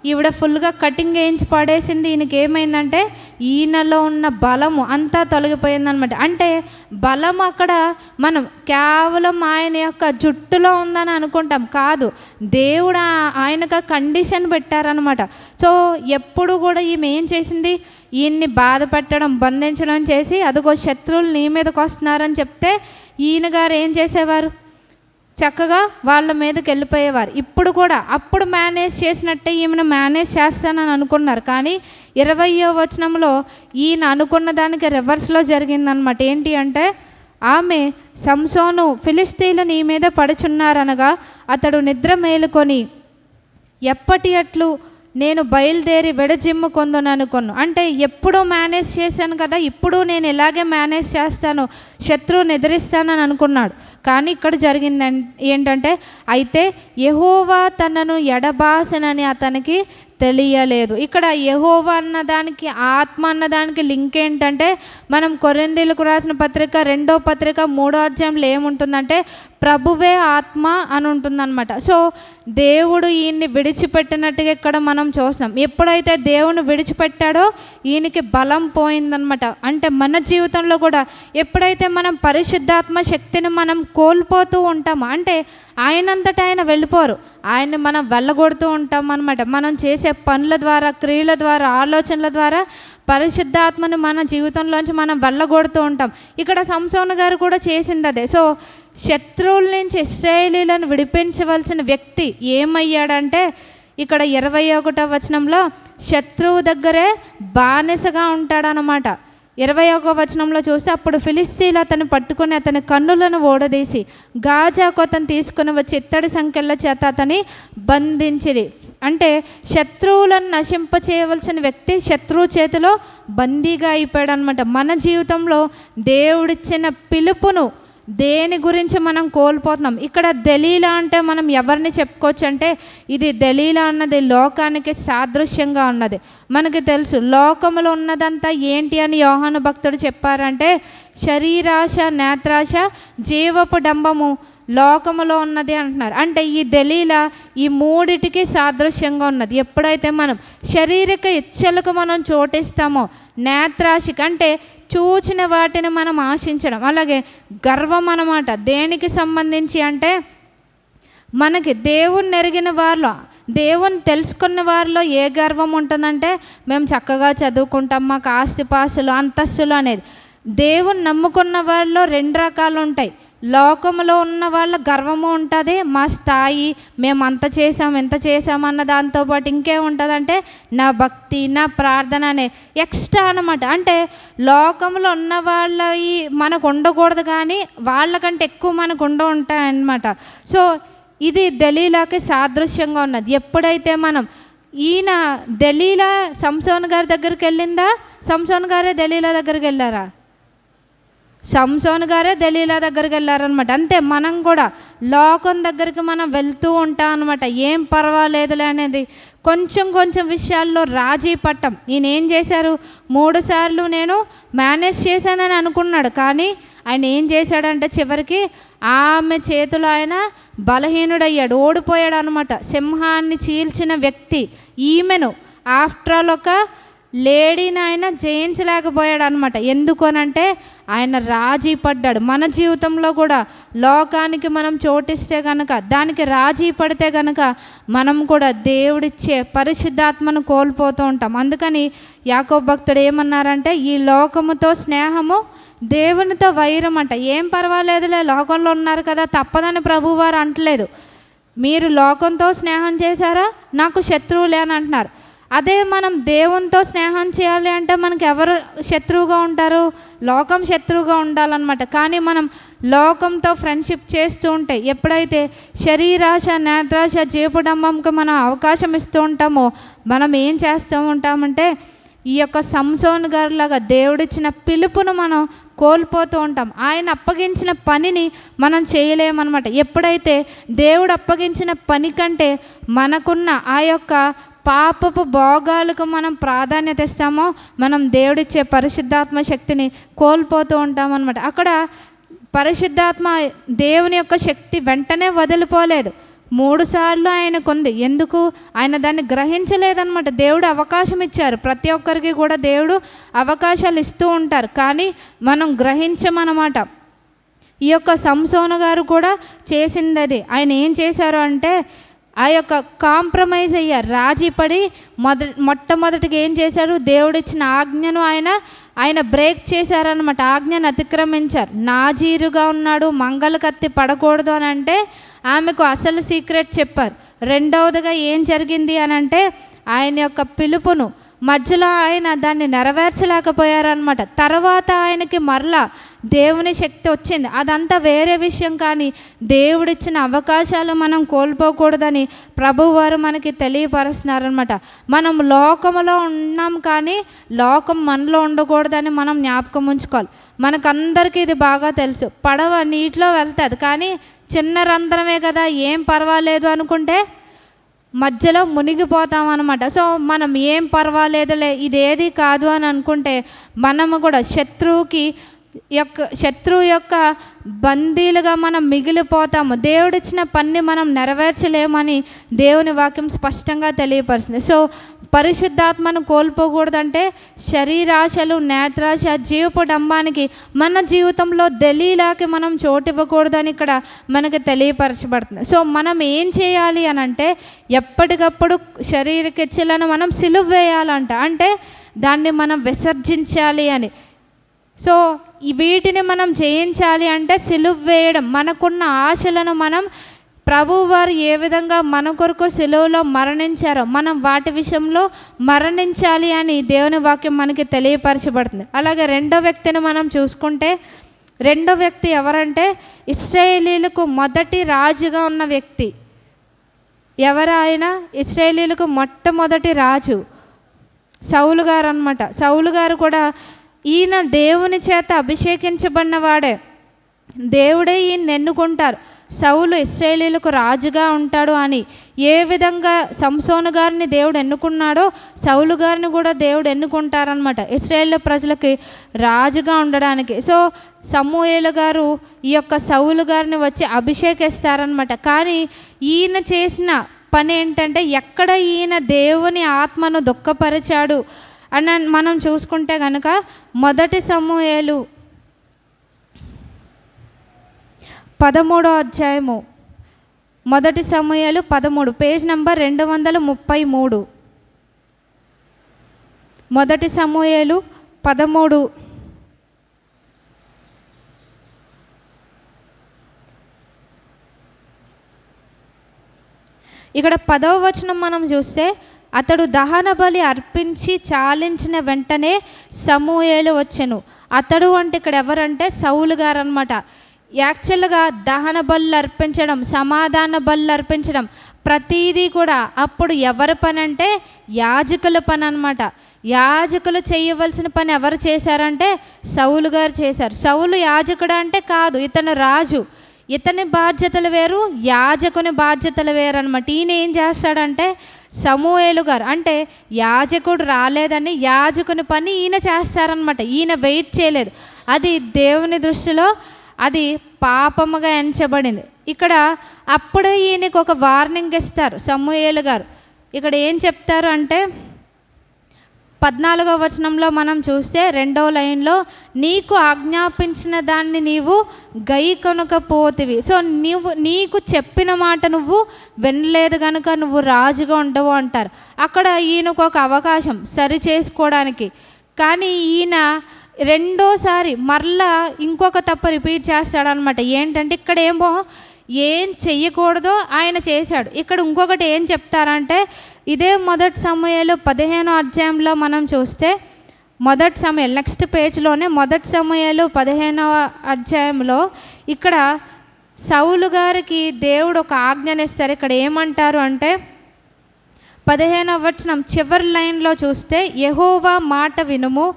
ఈవిడ ఫుల్గా కటింగ్ వేయించి పడేసింది. ఈయనకి ఏమైందంటే ఈయనలో ఉన్న బలము అంతా తొలగిపోయిందనమాట. అంటే బలం అక్కడ మనం కేవలం ఆయన యొక్క జుట్టులో ఉందని అనుకుంటాం, కాదు, దేవుడు ఆయనకు కండిషన్ పెట్టారనమాట. సో ఎప్పుడు కూడా ఈమె ఏం చేసింది, ఈయన్ని బాధ పెట్టడం, బంధించడం చేసి అదిగో శత్రువులు నీ మీదకి వస్తున్నారని చెప్తే ఈయన గారు ఏం చేసేవారు, చక్కగా వాళ్ళ మీదకి వెళ్ళిపోయేవారు. ఇప్పుడు కూడా అప్పుడు మేనేజ్ చేసినట్టే ఈమెను మేనేజ్ చేస్తానని అనుకున్నారు. కానీ 20వ వచనంలో ఈయన అనుకున్న దానికి రివర్స్లో జరిగిందనమాట. ఏంటి అంటే ఆమె సంసోను ఫిలిష్తీయులు నీ మీద పడుచున్నారనగా అతడు నిద్ర మేలుకొని ఎప్పటి అట్లు నేను బయలుదేరి విడజిమ్ము కొందుననుకొను. అంటే ఎప్పుడూ మేనేజ్ చేశాను కదా, ఇప్పుడు నేను ఇలాగే మేనేజ్ చేస్తాను, శత్రువుని ఎదిరిస్తానని అనుకున్నాడు. కానీ ఇక్కడ జరిగింది ఏంటంటే అయితే యెహోవా తనను ఎడబాసనని అతనికి తెలియలేదు. ఇక్కడ యెహోవా అన్నదానికి ఆత్మ అన్నదానికి లింక్ ఏంటంటే మనం కొరింథీయులకు రాసిన పత్రిక 2వ పత్రిక 3వ అధ్యాయంలో ఏముంటుందంటే ప్రభువే ఆత్మ అని ఉంటుందన్నమాట. సో దేవుడు ఈయన్ని విడిచిపెట్టినట్టుగా ఇక్కడ మనం చూస్తున్నాం. ఎప్పుడైతే దేవుని విడిచిపెట్టాడో ఈయనకి బలం పోయిందనమాట. అంటే మన జీవితంలో కూడా ఎప్పుడైతే మనం పరిశుద్ధాత్మ శక్తిని మనం కోల్పోతూ ఉంటామో, అంటే ఆయనంతటా ఆయన వెళ్ళిపోరు, ఆయన్ని మనం వెళ్ళగొడుతూ ఉంటాం అనమాట. మనం చేసే పనుల ద్వారా, క్రియల ద్వారా, ఆలోచనల ద్వారా పరిశుద్ధాత్మను మన జీవితంలోంచి మనం వెళ్ళగొడుతూ ఉంటాం. ఇక్కడ సంసోను గారు కూడా చేసింది అదే. సో శత్రువుల నుంచి ఇశ్రాయేలీలను విడిపించవలసిన వ్యక్తి ఏమయ్యాడంటే ఇక్కడ 21వ వచనంలో శత్రువు దగ్గరే బానిసగా ఉంటాడనమాట. 21వ వచనంలో చూస్తే అప్పుడు ఫిలిష్తీయులు అతను పట్టుకొని అతని కన్నులను ఓడదీసి గాజాకు అతను తీసుకుని వచ్చి ఇత్తడి సంకెళ్ళ చేత అతని బంధించిరి. అంటే శత్రువులను నశింపచేయవలసిన వ్యక్తి శత్రువు చేతిలో బందీగా అయిపోయాడు అనమాట. మన జీవితంలో దేవుడిచ్చిన పిలుపును దేని గురించి మనం కోల్పోతున్నాం. ఇక్కడ దెలీలా అంటే మనం ఎవరిని చెప్పుకోవచ్చు అంటే ఇది దెలీలా అన్నది లోకానికి సాదృశ్యంగా ఉన్నది. మనకి తెలుసు లోకములో ఉన్నదంతా ఏంటి అని యోహాను భక్తుడు చెప్పారంటే శరీరాశ, నేత్రాశ, జీవపు డంబము లోకములో ఉన్నది అంటున్నారు. అంటే ఈ దెలీలా ఈ మూడిటికి సాదృశ్యంగా ఉన్నది. ఎప్పుడైతే మనం శారీరక ఇచ్చలకు మనం చోటిస్తామో, నేత్రాశికి అంటే చూచిన వాటిని మనం ఆశించడం, అలాగే గర్వం అన్నమాట. దేనికి సంబంధించి అంటే మనకి దేవుణ్ణి ఎరిగిన వారిలో, దేవుని తెలుసుకున్న వారిలో ఏ గర్వం ఉంటుందంటే మేము చక్కగా చదువుకుంటాం, మాకు ఆస్తిపాస్తులు, అంతస్తులు అనేది. దేవుని నమ్ముకున్న వారిలో 2 రకాలు ఉంటాయి. లోకంలో ఉన్న వాళ్ళ గర్వము ఉంటుంది, మా స్థాయి, మేము అంత చేసాం ఎంత చేసామన్న దాంతోపాటు ఇంకేముంటుందంటే నా భక్తి, నా ప్రార్థన అనే ఎక్స్ట్రా అన్నమాట. అంటే లోకంలో ఉన్న వాళ్ళవి మనకు ఉండకూడదు, కానీ వాళ్ళకంటే ఎక్కువ మనకు ఉంటాయన్నమాట. సో ఇది దెలీలాకి సాదృశ్యంగా ఉన్నది. ఎప్పుడైతే మనం ఈయన దెలీలా సంసోను గారి దగ్గరికి వెళ్ళిందా, సంసోను గారే దెలీలా దగ్గరికి వెళ్ళారా? సంసోను గారే దెలీలా దగ్గరికి వెళ్ళారనమాట. అంతే మనం కూడా లోకం దగ్గరికి మనం వెళ్తూ ఉంటాం అనమాట. ఏం పర్వాలేదులే అనేది కొంచెం విషయాల్లో రాజీ పట్టం. ఈయన ఏం చేశారు, 3 సార్లు నేను మేనేజ్ చేశానని అనుకున్నాడు. కానీ ఆయన ఏం చేశాడంటే చివరికి ఆమె చేతిలో ఆయన బలహీనుడయ్యాడు, ఓడిపోయాడు అనమాట. సింహాన్ని చీల్చిన వ్యక్తి ఈమెను ఆఫ్టర్ ఆల్ ఒక లేడీని ఆయన జయించలేకపోయాడు అనమాట. ఎందుకనంటే ఆయన రాజీ పడ్డాడు. మన జీవితంలో కూడా లోకానికి మనం చోటిస్తే కనుక, దానికి రాజీ పడితే కనుక మనం కూడా దేవుడిచ్చే పరిశుద్ధాత్మను కోల్పోతూ ఉంటాం. అందుకని యాకోబు భక్తుడు ఏమన్నారంటే ఈ లోకముతో స్నేహము దేవునితో వైరం అంట. ఏం పర్వాలేదులే లోకంలో ఉన్నారు కదా తప్పదని ప్రభువారు అంటలేదు. మీరు లోకంతో స్నేహం చేశారా, నాకు శత్రువులే అని అంటున్నారు. అదే మనం దేవునితో స్నేహం చేయాలి అంటే మనకి ఎవరు శత్రువుగా ఉంటారు, లోకం శత్రువుగా ఉండాలన్నమాట. కానీ మనం లోకంతో ఫ్రెండ్షిప్ చేస్తూ ఉంటే, ఎప్పుడైతే శరీరాశ, నేత్రాశ, జీవడంబంకి మనం అవకాశం ఇస్తూ ఉంటామో మనం ఏం చేస్తూ ఉంటామంటే ఈ యొక్క సంసోను గారిలాగా దేవుడిచ్చిన పిలుపును మనం కోల్పోతూ ఉంటాం. ఆయన అప్పగించిన పనిని మనం చేయలేమన్నమాట. ఎప్పుడైతే దేవుడు అప్పగించిన పని కంటే మనకున్న ఆ యొక్క పాపపు భోగాలకు మనం ప్రాధాన్యత ఇస్తామో మనం దేవుడిచ్చే పరిశుద్ధాత్మ శక్తిని కోల్పోతూ ఉంటామన్నమాట. అక్కడ పరిశుద్ధాత్మ దేవుని యొక్క శక్తి వెంటనే వదిలిపోలేదు. 3 సార్లు ఆయనకు ఉంది. ఎందుకు? ఆయన దాన్ని గ్రహించలేదన్నమాట. దేవుడు అవకాశం ఇచ్చారు, ప్రతి ఒక్కరికి కూడా దేవుడు అవకాశాలు ఇస్తూ ఉంటారు, కానీ మనం గ్రహించమన్నమాట. ఈ యొక్క సంసోను గారు కూడా చేసింది అది. ఆయన ఏం చేశారు అంటే ఆ యొక్క కాంప్రమైజ్ అయ్యారు, రాజీ పడి మొట్టమొదటిగా ఏం చేశారు, దేవుడిచ్చిన ఆజ్ఞను ఆయన బ్రేక్ చేశారనమాట. ఆజ్ఞను అతిక్రమించారు. నాజీరుగా ఉన్నాడు, మంగళ కత్తి పడకూడదు అని అంటే ఆమెకు అసలు సీక్రెట్ చెప్పారు. రెండవదిగా ఏం జరిగింది అని అంటే ఆయన యొక్క పిలుపును మధ్యలో ఆయన దాన్ని నెరవేర్చలేకపోయారనమాట. తర్వాత ఆయనకి మరలా దేవుని శక్తి వచ్చింది, అదంతా వేరే విషయం. కానీ దేవుడిచ్చిన అవకాశాలు మనం కోల్పోకూడదని ప్రభువారు మనకి తెలియపరుస్తున్నారనమాట. మనం లోకములో ఉన్నాం కానీ లోకం మనలో ఉండకూడదని మనం జ్ఞాపకం ఉంచుకోవాలి. మనకందరికీ ఇది బాగా తెలుసు, పడవ నీటిలో వెళ్తుంది కానీ చిన్న రంధ్రమే కదా ఏం పర్వాలేదు అనుకుంటే మధ్యలో మునిగిపోతాం అనమాట. సో మనం ఏం పర్వాలేదులే ఇదేది కాదు అని అనుకుంటే మనము కూడా శత్రువు యొక్క బందీలుగా మనం మిగిలిపోతాము. దేవుడిచ్చిన పని మనం నెరవేర్చలేమని దేవుని వాక్యం స్పష్టంగా తెలియపరుస్తుంది. సో పరిశుద్ధాత్మను కోల్పోకూడదంటే శరీరాశలు, నేత్రాశ, జీవపు డంబానికి మన జీవితంలో దలీలాకి మనం చోటు ఇవ్వకూడదని ఇక్కడ మనకు తెలియపరచబడుతుంది. సో మనం ఏం చేయాలి అని అంటే ఎప్పటికప్పుడు శరీరకిచ్చలను మనం సిలువ వేయాలంట, అంటే దాన్ని మనం విసర్జించాలి అని. సో వీటిని మనం జయించాలి అంటే సిలువ వేయడం, మనకున్న ఆశలను మనం ప్రభువారు ఏ విధంగా మన కొరకు సిలువలో మరణించారో మనం వాటి విషయంలో మరణించాలి అని దేవుని వాక్యం మనకి తెలియపరచబడుతుంది. అలాగే రెండో వ్యక్తిని మనం చూసుకుంటే రెండో వ్యక్తి ఎవరంటే ఇశ్రాయేలీలకు మొదటి రాజుగా ఉన్న వ్యక్తి. ఎవరు ఆయన? ఇశ్రాయేలీలకు మొట్టమొదటి రాజు సౌలు గారు అనమాట. సౌలు గారు కూడా ఈయన దేవుని చేత అభిషేకించబడినవాడే, దేవుడే ఈయన ఎన్నుకుంటారు. సౌలు ఇశ్రాయేలీలకు రాజుగా ఉంటాడు అని ఏ విధంగా సంసోను గారిని దేవుడు ఎన్నుకున్నాడో సౌలు గారిని కూడా దేవుడు ఎన్నుకుంటారనమాట ఇశ్రాయేలు ప్రజలకి రాజుగా ఉండడానికి. సో సమూయేలు గారు ఈ యొక్క సౌలు గారిని వచ్చి అభిషేకిస్తారనమాట. కానీ ఈయన చేసిన పని ఏంటంటే ఎక్కడ ఈయన దేవుని ఆత్మను దుఃఖపరిచాడు అని మనం చూసుకుంటే కనుక మొదటి సమూయేలు 13వ అధ్యాయము, మొదటి సమూయేలు 13, పేజ్ నంబర్ 233. మొదటి సమూయేలు 13. ఇక్కడ 10వ వచనం మనం చూస్తే అతడు దహన బలి అర్పించి చాలించిన వెంటనే సమూయేలు వచ్చెను. అతడు అంటే ఇక్కడ ఎవరంటే సౌలు గారు అనమాట. యాక్చువల్గా దహన బలు అర్పించడం, సమాధాన బలు అర్పించడం ప్రతీదీ కూడా అప్పుడు ఎవరి పని అంటే యాజకుల పని అనమాట. యాజకులు చేయవలసిన పని ఎవరు చేశారంటే సౌలు గారు చేశారు. సౌలు యాజకుడు అంటే కాదు, ఇతను రాజు. ఇతని బాధ్యతలు వేరు, యాజకుని బాధ్యతలు వేరు అనమాట. ఈయన ఏం చేస్తాడంటే సమూయేలు గారు అంటే యాజకుడు రాలేదని యాజకుని పని ఈయన చేస్తారనమాట. ఈయన వెయిట్ చేయలేదు. అది దేవుని దృష్టిలో అది పాపముగా ఎంచబడింది. ఇక్కడ అప్పుడే ఈయనకు ఒక వార్నింగ్ ఇస్తారు సమూయేలు గారు. ఇక్కడ ఏం చెప్తారు అంటే 14వ వచనంలో మనం చూస్తే 2వ లైన్లో నీకు ఆజ్ఞాపించిన దాన్ని నీవు గైకొనకపోతివి. సో నీకు చెప్పిన మాట నువ్వు వినలేదు కనుక నువ్వు రాజుగా ఉండవు అంటారు. అక్కడ ఈయనకు ఒక అవకాశం సరి చేసుకోవడానికి. కానీ ఈయన రెండోసారి మరలా ఇంకొక తప్పు రిపీట్ చేస్తాడనమాట. ఏంటంటే ఇక్కడేమో ఏం చెయ్యకూడదో ఆయన చేశాడు. ఇక్కడ ఇంకొకటి ఏం చెప్తారంటే ఇదే మొదటి సమూయేలు 15వ అధ్యాయంలో మనం చూస్తే మొదటి సమూయేలు నెక్స్ట్ పేజ్లోనే మొదటి సమూయేలు 15వ అధ్యాయంలో ఇక్కడ సౌలు గారికి దేవుడు ఒక ఆజ్ఞనిస్తారు. ఇక్కడ ఏమంటారు అంటే 15వ వచనం చివరి లైన్లో చూస్తే యెహోవా మాట వినుము.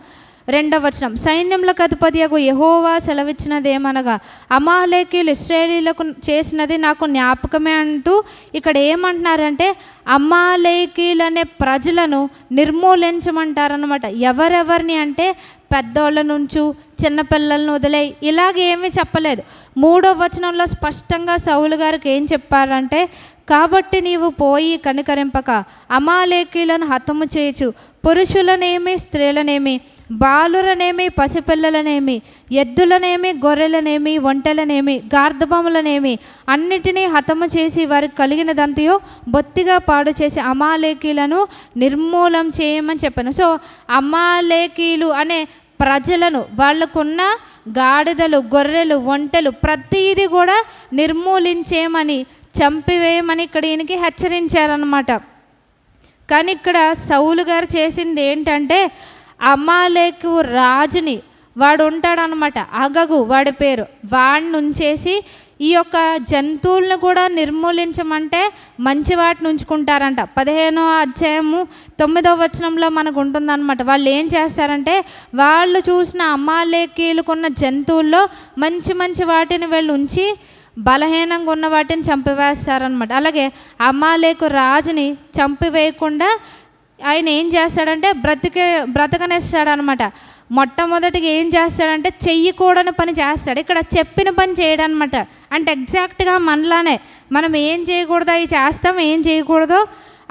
2వ వచనం సైన్యములకు అధిపతియగు యెహోవా సెలవిచ్చినదేమనగా అమాలేకీయులు ఇశ్రాయేలీయులకు చేసినది నాకు జ్ఞాపకమే అంటూ ఇక్కడ ఏమంటున్నారంటే అమాలేకీయులు అనే ప్రజలను నిర్మూలించమంటారనమాట. ఎవరెవరిని అంటే పెద్దోళ్ళ నుంచి చిన్నపిల్లలను వదిలే ఇలాగేమీ చెప్పలేదు. 3వ వచనంలో స్పష్టంగా సౌలు గారికి ఏం చెప్పారంటే కాబట్టి నీవు పోయి కనికరింపక అమాలేకీయులను హతము చేయొచ్చు, పురుషులనేమి స్త్రీలనేమి బాలురనేమి పసిపిల్లలనేమి ఎద్దులనేమి గొర్రెలనేమి ఒంటెలనేమి గార్ధబములనేమి అన్నిటినీ హతము చేసి వారికి కలిగినదంతయో బొత్తిగా పాడు చేసి అమాలేకీయులను నిర్మూలం చేయమని చెప్పాను. సో అమాలేకీయులు అనే ప్రజలను వాళ్ళకున్న గాడిదలు, గొర్రెలు, ఒంటెలు ప్రతిదీ కూడా నిర్మూలించేయమని, చంపివేయమని ఇక్కడ ఈయనకి హెచ్చరించారనమాట. కానీ ఇక్కడ సౌలు గారు చేసింది ఏంటంటే అమాలేకు రాజుని, వాడు ఉంటాడనమాట, అగగు వాడి పేరు, వాడిని ఉంచేసి ఈ యొక్క జంతువులను కూడా నిర్మూలించమంటే మంచి వాటిని ఉంచుకుంటారంట. 15వ అధ్యాయము 9వ వచనంలో మనకు ఉంటుందన్నమాట. వాళ్ళు ఏం చేస్తారంటే వాళ్ళు చూసిన అమాలేకీయులకున్న జంతువుల్లో మంచి మంచి వాటిని వీళ్ళు ఉంచి బలహీనంగా ఉన్న వాటిని చంపివేస్తారనమాట. అలాగే అమాలేకు రాజుని చంపివేయకుండా ఆయన ఏం చేస్తాడంటే బ్రతకనిస్తాడనమాట. మొట్టమొదటిగా ఏం చేస్తాడంటే చెయ్యకూడని పని చేస్తాడు. ఇక్కడ చెప్పిన పని చేయడం అనమాట. అంటే ఎగ్జాక్ట్గా మనలానే మనం ఏం చేయకూడదో అవి చేస్తాం, ఏం చేయకూడదో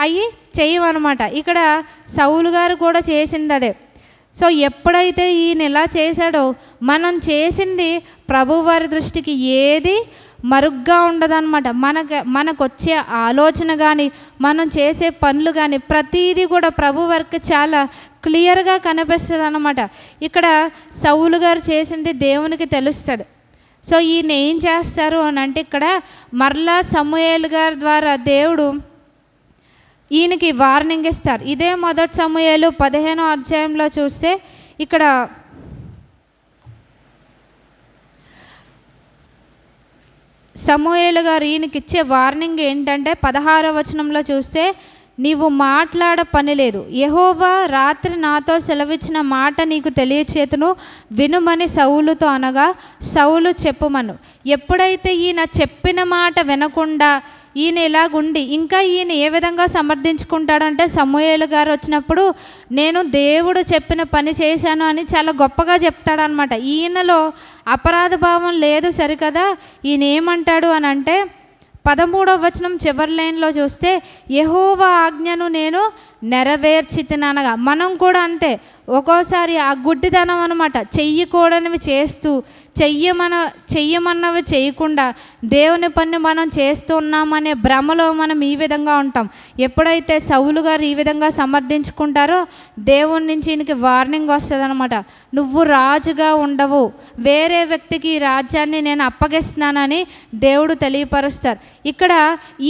అవి చెయ్యమన్నమాట. ఇక్కడ సౌలు గారు కూడా చేసింది అదే. సో ఎప్పుడైతే ఈయన ఇలా చేశాడో మనం చేసింది ప్రభువారి దృష్టికి ఏది మరుగ్గా ఉండదన్నమాట. మనకు వచ్చే ఆలోచన కానీ మనం చేసే పనులు కానీ ప్రతీది కూడా ప్రభు వారికి చాలా క్లియర్గా కనిపిస్తుంది అన్నమాట. ఇక్కడ సౌలు గారు చేసింది దేవునికి తెలుస్తుంది. సో ఈయన ఏం చేస్తారు అని అంటే ఇక్కడ మరలా సమూయేలు గారి ద్వారా దేవుడు ఈయనకి వార్నింగ్ ఇస్తారు. ఇదే మొదటి సమూయేలు 15వ అధ్యాయంలో చూస్తే ఇక్కడ సమూయేలు గారు ఈయనకి ఇచ్చే వార్నింగ్ ఏంటంటే 16వ వచనంలో చూస్తే, నీవు మాట్లాడ పని లేదు, యెహోవా రాత్రి నాతో సెలవిచ్చిన మాట నీకు తెలియచేతును, వినుమని సౌలుతో అనగా సౌలు చెప్పుమను. ఎప్పుడైతే ఈయన చెప్పిన మాట వినకుండా ఈయన ఇలాగుండి ఇంకా ఈయన ఏ విధంగా సమర్థించుకుంటాడంటే సమూయేలు గారు వచ్చినప్పుడు నేను దేవుడు చెప్పిన పని చేశాను అని చాలా గొప్పగా చెప్తాడనమాట. ఈయనలో అపరాధ భావం లేదు సరికదా. ఈయన ఏమంటాడు అని అంటే 13వ వచనం చివరి లైన్లో చూస్తే యెహోవా ఆజ్ఞను నేను నెరవేర్చితిననగా. మనం కూడా అంతే, ఒక్కోసారి ఆ గుడ్డితనం అనమాట, చెయ్యకూడనివి చేస్తూ చెయ్యమన్నవి చేయకుండా దేవుని పని మనం చేస్తూ ఉన్నామనే భ్రమలో మనం ఈ విధంగా ఉంటాం. ఎప్పుడైతే సౌలు గారు ఈ విధంగా సమర్థించుకుంటారో దేవుని నుంచి ఈయనకి వార్నింగ్ వస్తుంది అనమాట. నువ్వు రాజుగా ఉండవు, వేరే వ్యక్తికి ఈ రాజ్యాన్ని నేను అప్పగిస్తున్నానని దేవుడు తెలియపరుస్తారు. ఇక్కడ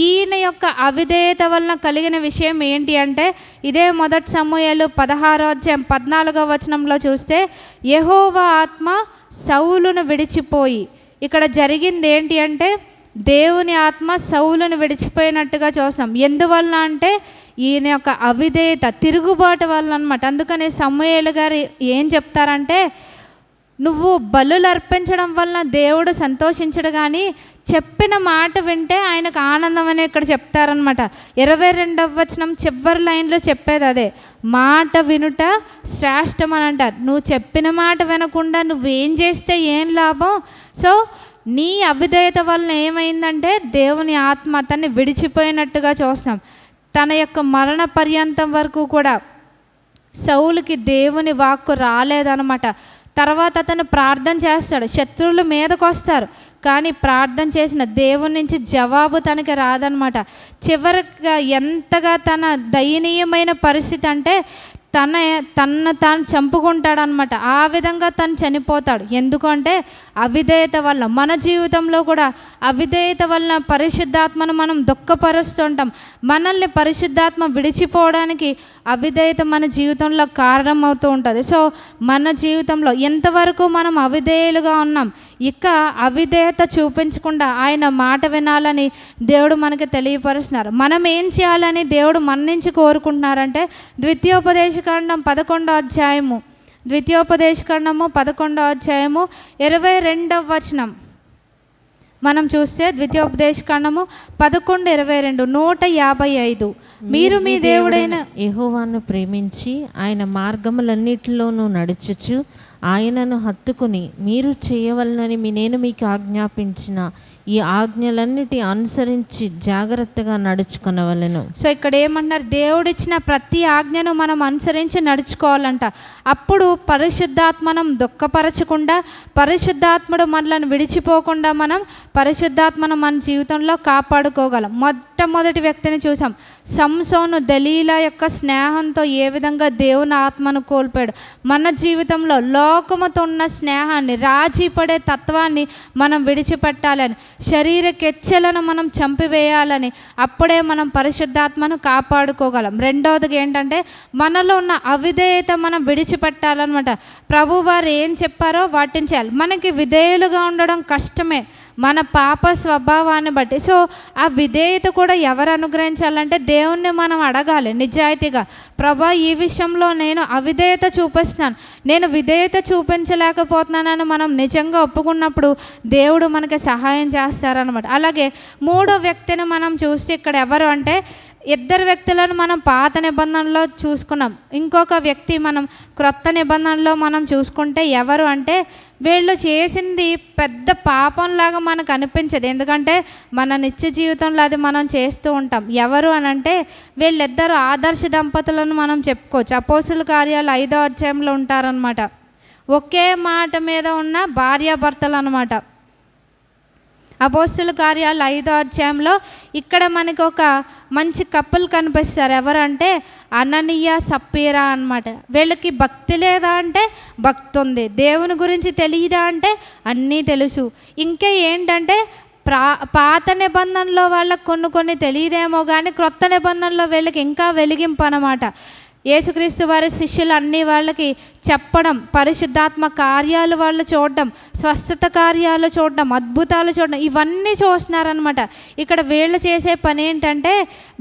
ఈయన యొక్క అవిధేయత వలన కలిగిన విషయం ఏంటి అంటే ఇదే మొదటి సమూయేలు 16వ అధ్యాయం 14వ వచనంలో చూస్తే యెహోవా ఆత్మ సౌలును విడిచిపోయి, ఇక్కడ జరిగింది ఏంటి అంటే దేవుని ఆత్మ సౌలును విడిచిపోయినట్టుగా చూస్తాం. ఎందువల్ల అంటే ఈయన యొక్క అవిధేయత, తిరుగుబాటు వల్ల అనమాట. అందుకని సమూయేలు గారు ఏం చెప్తారంటే నువ్వు బలులు అర్పించడం వలన దేవుడు సంతోషించడు, కానీ చెప్పిన మాట వింటే ఆయనకు ఆనందం అని ఇక్కడ చెప్తారనమాట. 22వ వచనం చివరి లైన్లో చెప్పేది అదే, మాట వినుట శ్రేష్టం అని అంటారు. నువ్వు చెప్పిన మాట వినకుండా నువ్వేం చేస్తే ఏం లాభం? సో నీ అవిధేయత వలన ఏమైందంటే దేవుని ఆత్మ అతన్ని విడిచిపోయినట్టుగా చూస్తాం. తన యొక్క మరణ పర్యంతం వరకు కూడా సౌలుకి దేవుని వాక్కు రాలేదనమాట. తర్వాత అతను ప్రార్థన చేస్తాడు, శత్రువులు మీదకు వస్తారు, కానీ ప్రార్థన చేసిన దేవుని నుంచి జవాబు తనకి రాదనమాట. చివరిగా ఎంతగా తన దయనీయమైన పరిస్థితి అంటే తను తాను చంపుకుంటాడనమాట. ఆ విధంగా తను చనిపోతాడు. ఎందుకంటే అవిధేయత వల్ల. మన జీవితంలో కూడా అవిధేయత వల్ల పరిశుద్ధాత్మను మనం దుఃఖపరుస్తుంటాం. మనల్ని పరిశుద్ధాత్మ విడిచిపోవడానికి అవిధేయత మన జీవితంలో కారణమవుతూ ఉంటుంది. సో మన జీవితంలో ఎంతవరకు మనం అవిధేయులుగా ఉన్నాం, ఇక అవిధేయత చూపించకుండా ఆయన మాట వినాలని దేవుడు మనకి తెలియపరుస్తున్నారు. మనం ఏం చేయాలని దేవుడు మన నుంచి కోరుకుంటున్నారంటే ద్వితీయోపదేశకాండం 11వ అధ్యాయము 22వ వచనం మనం చూస్తే ద్వితీయోపదేశకాండము 11:22 155 మీరు మీ దేవుడైన యెహోవాను ప్రేమించి ఆయన మార్గములన్నిటిలోనూ నడుచుచు ఆయనను హత్తుకుని మీరు చేయవలనని నేను మీకు ఆజ్ఞాపించిన ఈ ఆజ్ఞలన్నిటి అనుసరించి జాగ్రత్తగా నడుచుకొనవలెను. సో ఇక్కడ ఏమంటున్నారు, దేవుడిచ్చిన ప్రతి ఆజ్ఞను మనం అనుసరించి నడుచుకోవాలంట. అప్పుడు పరిశుద్ధాత్మనం దుఃఖపరచకుండా, పరిశుద్ధాత్ముడు మనలను విడిచిపోకుండా మనం పరిశుద్ధాత్మను మన జీవితంలో కాపాడుకోగలం. మొట్టమొదటి వ్యక్తిని చూసాం, సంసోను దలీలా యొక్క స్నేహంతో ఏ విధంగా దేవుని ఆత్మను కోల్పోయాడు. మన జీవితంలో లోకముతో ఉన్న స్నేహాన్ని, రాజీ పడే తత్వాన్ని మనం విడిచిపెట్టాలని, శరీర కెచ్చెలను మనం చంపివేయాలని, అప్పుడే మనం పరిశుద్ధాత్మను కాపాడుకోగలం. రెండవదిగా ఏంటంటే మనలో ఉన్న అవిధేయత మనం విడిచిపెట్టాలన్నమాట. ప్రభువారు ఏం చెప్పారో వాటిని చేయాలి. మనకి విధేయులుగా ఉండడం కష్టమే మన పాప స్వభావాన్ని బట్టి. సో ఆ విధేయత కూడా ఎవరు అనుగ్రహించాలంటే దేవుణ్ణి మనం అడగాలి నిజాయితీగా. ప్రభా, ఈ విషయంలో నేను అవిధేయత చూపిస్తున్నాను, నేను విధేయత చూపించలేకపోతున్నానని మనం నిజంగా ఒప్పుకున్నప్పుడు దేవుడు మనకి సహాయం చేస్తారనమాట. అలాగే మూడో వ్యక్తిని మనం చూస్తే ఇక్కడ ఎవరు అంటే, ఇద్దరు వ్యక్తులను మనం పాత నిబంధనలో చూసుకున్నాం, ఇంకొక వ్యక్తి మనం క్రొత్త నిబంధనలో మనం చూసుకుంటే ఎవరు అంటే, వీళ్ళు చేసింది పెద్ద పాపంలాగా మనకు అనిపించదు, ఎందుకంటే మన నిత్య జీవితంలో అది మనం చేస్తూ ఉంటాం. ఎవరు అని అంటే వీళ్ళిద్దరు ఆదర్శ దంపతులను మనం చెప్పుకోవచ్చు. అపోస్తుల కార్యాలు 5వ అధ్యాయంలో ఉంటారనమాట. ఒకే మాట మీద ఉన్న భార్యాభర్తలు అనమాట. అపోస్తుల కార్యాలు 5వ అధ్యాయంలో ఇక్కడ మనకు ఒక మంచి కపుల్ కనిపిస్తారు. ఎవరంటే అననీయ సప్పీరా అన్నమాట. వీళ్ళకి భక్తి లేదా అంటే భక్తి ఉంది, దేవుని గురించి తెలియదా అంటే అన్నీ తెలుసు. ఇంకా ఏంటంటే పాత నిబంధనలో వాళ్ళకి కొన్ని తెలియదేమో కానీ క్రొత్త నిబంధనలో వీళ్ళకి ఇంకా వెలిగింపు అన్నమాట. యేసుక్రీస్తు వారి శిష్యులు అన్నీ వాళ్ళకి చెప్పడం, పరిశుద్ధాత్మ కార్యాలు వాళ్ళు చూడడం, స్వస్థత కార్యాలు చూడడం, అద్భుతాలు చూడడం, ఇవన్నీ చూస్తున్నారనమాట. ఇక్కడ వీళ్ళు చేసే పని ఏంటంటే,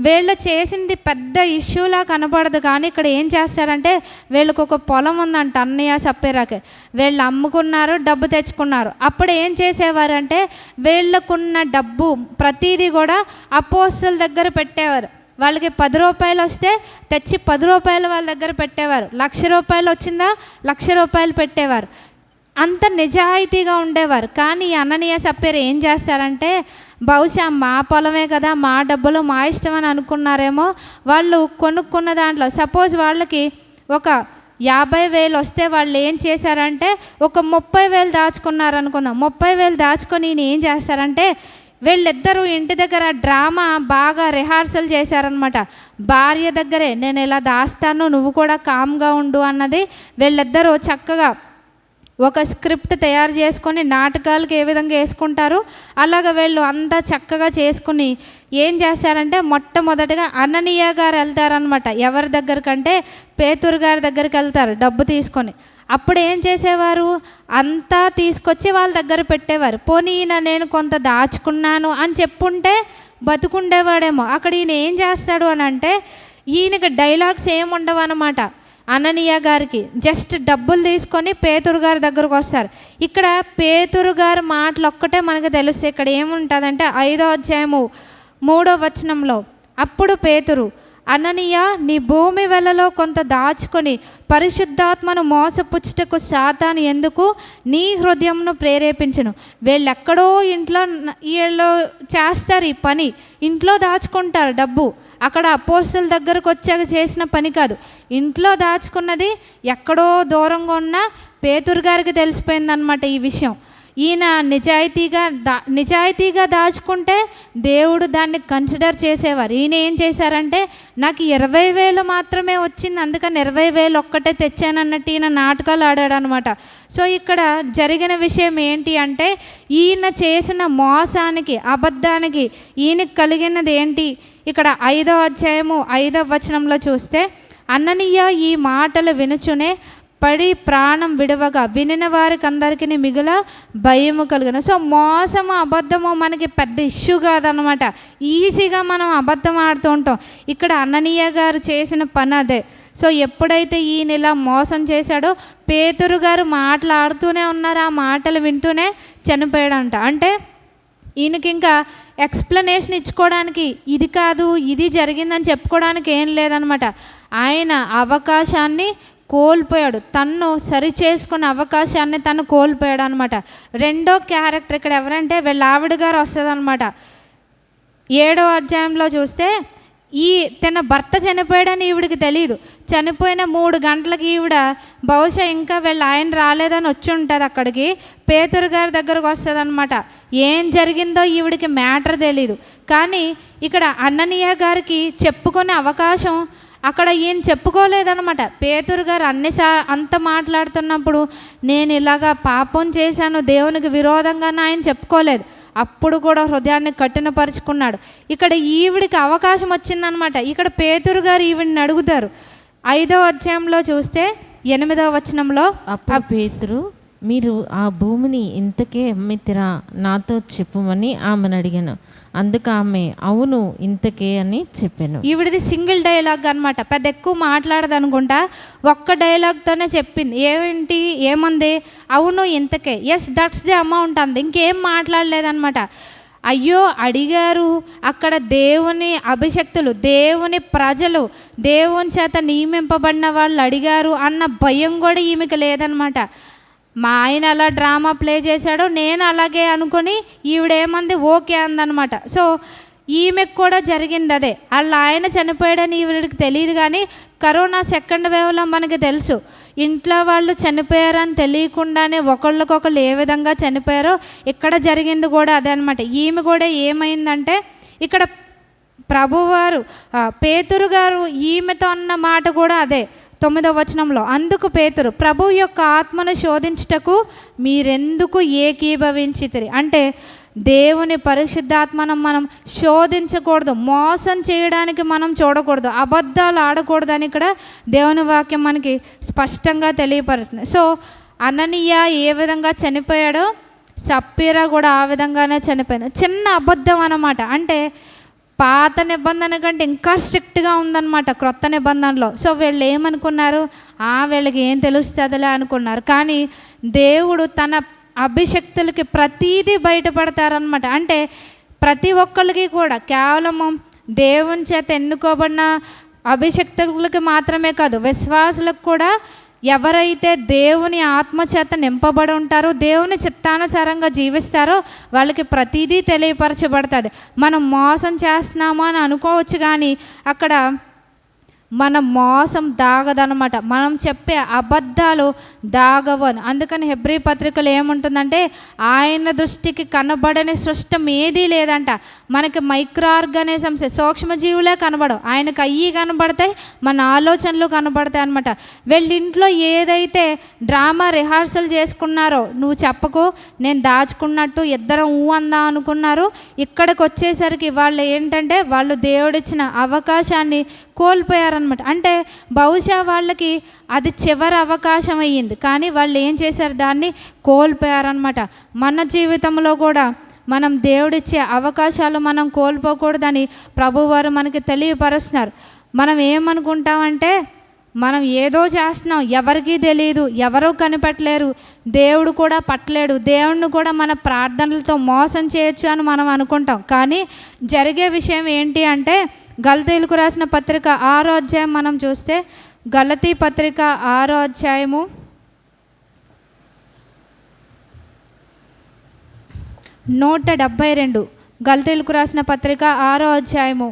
వీళ్ళు చేసింది పెద్ద ఇష్యూలా కనపడదు కానీ ఇక్కడ ఏం చేస్తారంటే, వీళ్ళకి ఒక పొలం ఉందంట అన్నయ్య సప్పేరాకి, వీళ్ళు అమ్ముకున్నారు, డబ్బు తెచ్చుకున్నారు. అప్పుడు ఏం చేసేవారంటే వీళ్ళకున్న డబ్బు ప్రతిదీ కూడా అపోస్తలుల దగ్గర పెట్టేవారు. వాళ్ళకి 10 రూపాయలు వస్తే తెచ్చి 10 రూపాయలు వాళ్ళ దగ్గర పెట్టేవారు. 1,00,000 రూపాయలు వచ్చిందా 1,00,000 రూపాయలు పెట్టేవారు. అంత నిజాయితీగా ఉండేవారు. కానీ అననీయ సప్పీరా ఏం చేస్తారంటే, బహుశా మా పొలమే కదా, మా డబ్బులు మా ఇష్టం అని అనుకున్నారేమో. వాళ్ళు కొనుక్కున్న దాంట్లో సపోజ్ వాళ్ళకి ఒక 50,000 వస్తే వాళ్ళు ఏం చేశారంటే ఒక 30,000 దాచుకున్నారనుకుందాం. 30,000 దాచుకొని ఈయన ఏం చేస్తారంటే, వీళ్ళిద్దరూ ఇంటి దగ్గర డ్రామా బాగా రిహార్సల్ చేశారనమాట. భార్య దగ్గరే నేను ఇలా దాస్తాను, నువ్వు కూడా కామ్గా ఉండు అన్నది వీళ్ళిద్దరూ చక్కగా ఒక స్క్రిప్ట్ తయారు చేసుకొని నాటకాలకు ఏ విధంగా వేసుకుంటారు అలాగ వీళ్ళు అంతా చక్కగా చేసుకుని ఏం చేస్తారంటే, మొట్టమొదటిగా అననీయ గారు వెళ్తారనమాట. ఎవరి దగ్గరకంటే పేతురు గారి దగ్గరికి వెళ్తారు డబ్బు తీసుకొని. అప్పుడు ఏం చేసేవారు, అంతా తీసుకొచ్చి వాళ్ళ దగ్గర పెట్టేవారు. పోనీ ఈయన నేను కొంత దాచుకున్నాను అని చెప్పుంటే బతుకుండేవాడేమో. అక్కడ ఈయన ఏం చేస్తాడు అని అంటే, ఈయనకి డైలాగ్స్ ఏమి ఉండవు అనమాట. అననీయ గారికి జస్ట్ డబ్బులు తీసుకొని పేతురు గారి దగ్గరకు వస్తారు. ఇక్కడ పేతురు గారి మాటలు ఒక్కటే మనకు తెలుస్తాయి. ఇక్కడ ఏముంటుందంటే 5వ అధ్యాయము 3వ వచనంలో, అప్పుడు పేతురు, అననీయ, నీ భూమి వెలలో కొంత దాచుకొని పరిశుద్ధాత్మను మోసపుచ్చుటకు సాతాను ఎందుకు నీ హృదయంను ప్రేరేపించను. వీళ్ళెక్కడో ఇంట్లో వీళ్ళు చేస్తారు ఈ పని, ఇంట్లో దాచుకుంటారు డబ్బు. అక్కడ అపోస్తలుల దగ్గరకు వచ్చాక చేసిన పని కాదు, ఇంట్లో దాచుకున్నది ఎక్కడో దూరంగా ఉన్న పేతురు గారికి తెలిసిపోయిందనమాట ఈ విషయం. ఈయన నిజాయితీగా దాచుకుంటే దేవుడు దాన్ని కన్సిడర్ చేసేవారు. ఈయన ఏం చేశారంటే, నాకు 20,000 మాత్రమే వచ్చింది, అందుకని 20,000 ఒక్కటే తెచ్చానన్నట్టు ఈయన నాటకాలు ఆడాడు అనమాట. సో ఇక్కడ జరిగిన విషయం ఏంటి అంటే, ఈయన చేసిన మోసానికి, అబద్ధానికి ఈయనకి కలిగినది ఏంటి? ఇక్కడ 5వ అధ్యాయము 5వ వచనంలో చూస్తే, అననీయ ఈ మాటలు వినుచునే పడి ప్రాణం విడవగా వినిన వారికి అందరికీ మిగుల భయము కలుగును. సో మోసము అబద్ధము మనకి పెద్ద ఇష్యూ కాదనమాట. ఈజీగా మనం అబద్ధం ఆడుతూ ఉంటాం. ఇక్కడ అననీయ గారు చేసిన పని అదే. సో ఎప్పుడైతే ఈయన ఇలా మోసం చేశాడో పేతురు గారు మాట్లాడుతూనే ఉన్నారు, ఆ మాటలు వింటూనే చనిపోయాడంట. అంటే ఈయనకి ఇంకా ఎక్స్ప్లెనేషన్ ఇచ్చుకోవడానికి, ఇది కాదు ఇది జరిగిందని చెప్పుకోవడానికి ఏం లేదనమాట. ఆయన అవకాశాన్ని కోల్పోయాడు. తన్ను సరి చేసుకునే అవకాశాన్ని తను కోల్పోయాడు అనమాట. రెండో క్యారెక్టర్ ఇక్కడ ఎవరంటే వీళ్ళ ఆవిడ గారు వస్తుంది అనమాట. 7వ అధ్యాయంలో చూస్తే తన భర్త చనిపోయాడని ఈవిడికి తెలియదు. చనిపోయిన 3 గంటలకి ఈవిడ బహుశా ఇంకా వీళ్ళ ఆయన రాలేదని వచ్చి ఉంటుంది అక్కడికి. పేతురు గారి దగ్గరకు వస్తుంది అనమాట. ఏం జరిగిందో ఈవిడికి మ్యాటర్ తెలీదు. కానీ ఇక్కడ అననీయ గారికి చెప్పుకునే అవకాశం అక్కడ ఈయన చెప్పుకోలేదన్నమాట. పేతురు గారు అంత మాట్లాడుతున్నప్పుడు నేను ఇలాగా పాపం చేశాను దేవునికి విరోధంగా ఆయన చెప్పుకోలేదు. అప్పుడు కూడా హృదయాన్ని కఠినపరుచుకున్నాడు. ఇక్కడ ఈవిడికి అవకాశం వచ్చిందనమాట. ఇక్కడ పేతురు గారు ఈవిడిని అడుగుతారు. 5వ అధ్యాయంలో చూస్తే 8వ వచనంలో, అప్పుడు పేతురు, మీరు ఆ భూమిని ఇంతకే అమ్మితిరా నాతో చెప్పుమని ఆమెను అడిగాను. అందుకు ఆమె అవును ఇంతకే అని చెప్పాను. ఈవిడిది సింగిల్ డైలాగ్ అనమాట. పెద్ద ఎక్కువ మాట్లాడదు అనుకుంటా. ఒక్క డైలాగ్తోనే చెప్పింది. ఏమంది? అవును ఇంతకే, ఎస్ దట్స్ ది అమౌంట్ అంది. ఇంకేం మాట్లాడలేదన్నమాట. అయ్యో అడిగారు, అక్కడ దేవుని అభిషక్తులు, దేవుని ప్రజలు, దేవుని చేత నియమింపబడిన వాళ్ళు అడిగారు అన్న భయం కూడా ఈమెకి లేదనమాట. మా ఆయన అలా డ్రామా ప్లే చేశాడో నేను అలాగే అనుకుని ఈవిడేమంది ఓకే అందనమాట. సో ఈమెకు కూడా జరిగింది అదే. వాళ్ళ ఆయన చనిపోయాడని ఈవిడికి తెలియదు. కానీ కరోనా 2nd వేవ్లో మనకి తెలుసు, ఇంట్లో వాళ్ళు చనిపోయారని తెలియకుండానే ఒకళ్ళకొకళ్ళు ఏ విధంగా చనిపోయారో ఇక్కడ జరిగింది కూడా అదే అనమాట. ఈమె కూడా ఏమైందంటే ఇక్కడ ప్రభువారు పేతురు గారు ఈమెతో అన్న మాట కూడా అదే. 9వ వచనంలో, అందుకు పేతురు, ప్రభు యొక్క ఆత్మను శోధించుటకు మీరెందుకు ఏకీభవించితిరి? అంటే దేవుని పరిశుద్ధాత్మను మనం శోధించకూడదు, మోసం చేయడానికి మనం చూడకూడదు, అబద్ధాలు ఆడకూడదు అని ఇక్కడ దేవుని వాక్యం మనకి స్పష్టంగా తెలియపరుస్తుంది. సో అననీయ ఏ విధంగా చనిపోయాడో సప్పీరా కూడా ఆ విధంగానే చనిపోయాడు. చిన్న అబద్ధం అన్నమాట. అంటే పాత నిబంధన కంటే ఇంకా స్ట్రిక్ట్గా ఉందన్నమాట క్రొత్త నిబంధనలో. సో వీళ్ళు ఏమనుకున్నారు? వీళ్ళకి ఏం తెలుస్తుందిలే అనుకున్నారు. కానీ దేవుడు తన అభిషక్తులకి ప్రతీదీ బయటపడతారనమాట. అంటే ప్రతి ఒక్కరికి కూడా కేవలము దేవుని చేత ఎన్నుకోబడిన అభిషక్తులకి మాత్రమే కాదు, విశ్వాసులకు కూడా ఎవరైతే దేవుని ఆత్మచేత నింపబడి ఉంటారో, దేవుని చిత్తానుసారంగా జీవిస్తారో వాళ్ళకి ప్రతిదీ తెలియపరచబడుతుంది. మనం మోసం చేస్తున్నామో అని అనుకోవచ్చు, కానీ అక్కడ మన మోసం దాగదనమాట. మనం చెప్పే అబద్ధాలు దాగవు అని. అందుకని హెబ్రీ పత్రికలు ఏముంటుందంటే ఆయన దృష్టికి కనబడని సృష్టం ఏదీ లేదంట. మనకి మైక్రో ఆర్గానిజమ్స్, సూక్ష్మజీవులే కనబడవు, ఆయనకు అయ్యి కనబడతాయి, మన ఆలోచనలు కనబడతాయి అనమాట. వీళ్ళింట్లో ఏదైతే డ్రామా రిహార్సల్ చేసుకున్నారో, నువ్వు చెప్పకు నేను దాచుకున్నట్టు ఇద్దరం అందా అనుకున్నారు, ఇక్కడికి వచ్చేసరికి వాళ్ళు ఏంటంటే వాళ్ళు దేవుడిచ్చిన అవకాశాన్ని కోల్పోయారనమాట. అంటే బహుశా వాళ్ళకి అది చివరి అవకాశం అయ్యింది, కానీ వాళ్ళు ఏం చేశారు? దాన్ని కోల్పోయారనమాట. మన జీవితంలో కూడా మనం దేవుడిచ్చే అవకాశాలు మనం కోల్పోకూడదని ప్రభువారు మనకి తెలియపరుస్తున్నారు. మనం ఏమనుకుంటామంటే మనం ఏదో చేస్తున్నాం, ఎవరికీ తెలియదు, ఎవరూ కనిపెట్టలేరు, దేవుడు కూడా పట్టలేడు, దేవుడిని కూడా మన ప్రార్థనలతో మోసం చేయొచ్చు అని మనం అనుకుంటాం. కానీ జరిగే విషయం ఏంటి అంటే గలతీయులకు రాసిన పత్రిక 6వ అధ్యాయం మనం చూస్తే, గలతీ పత్రిక 6వ అధ్యాయము 172, గలతీయులకు రాసిన పత్రిక 6వ అధ్యాయము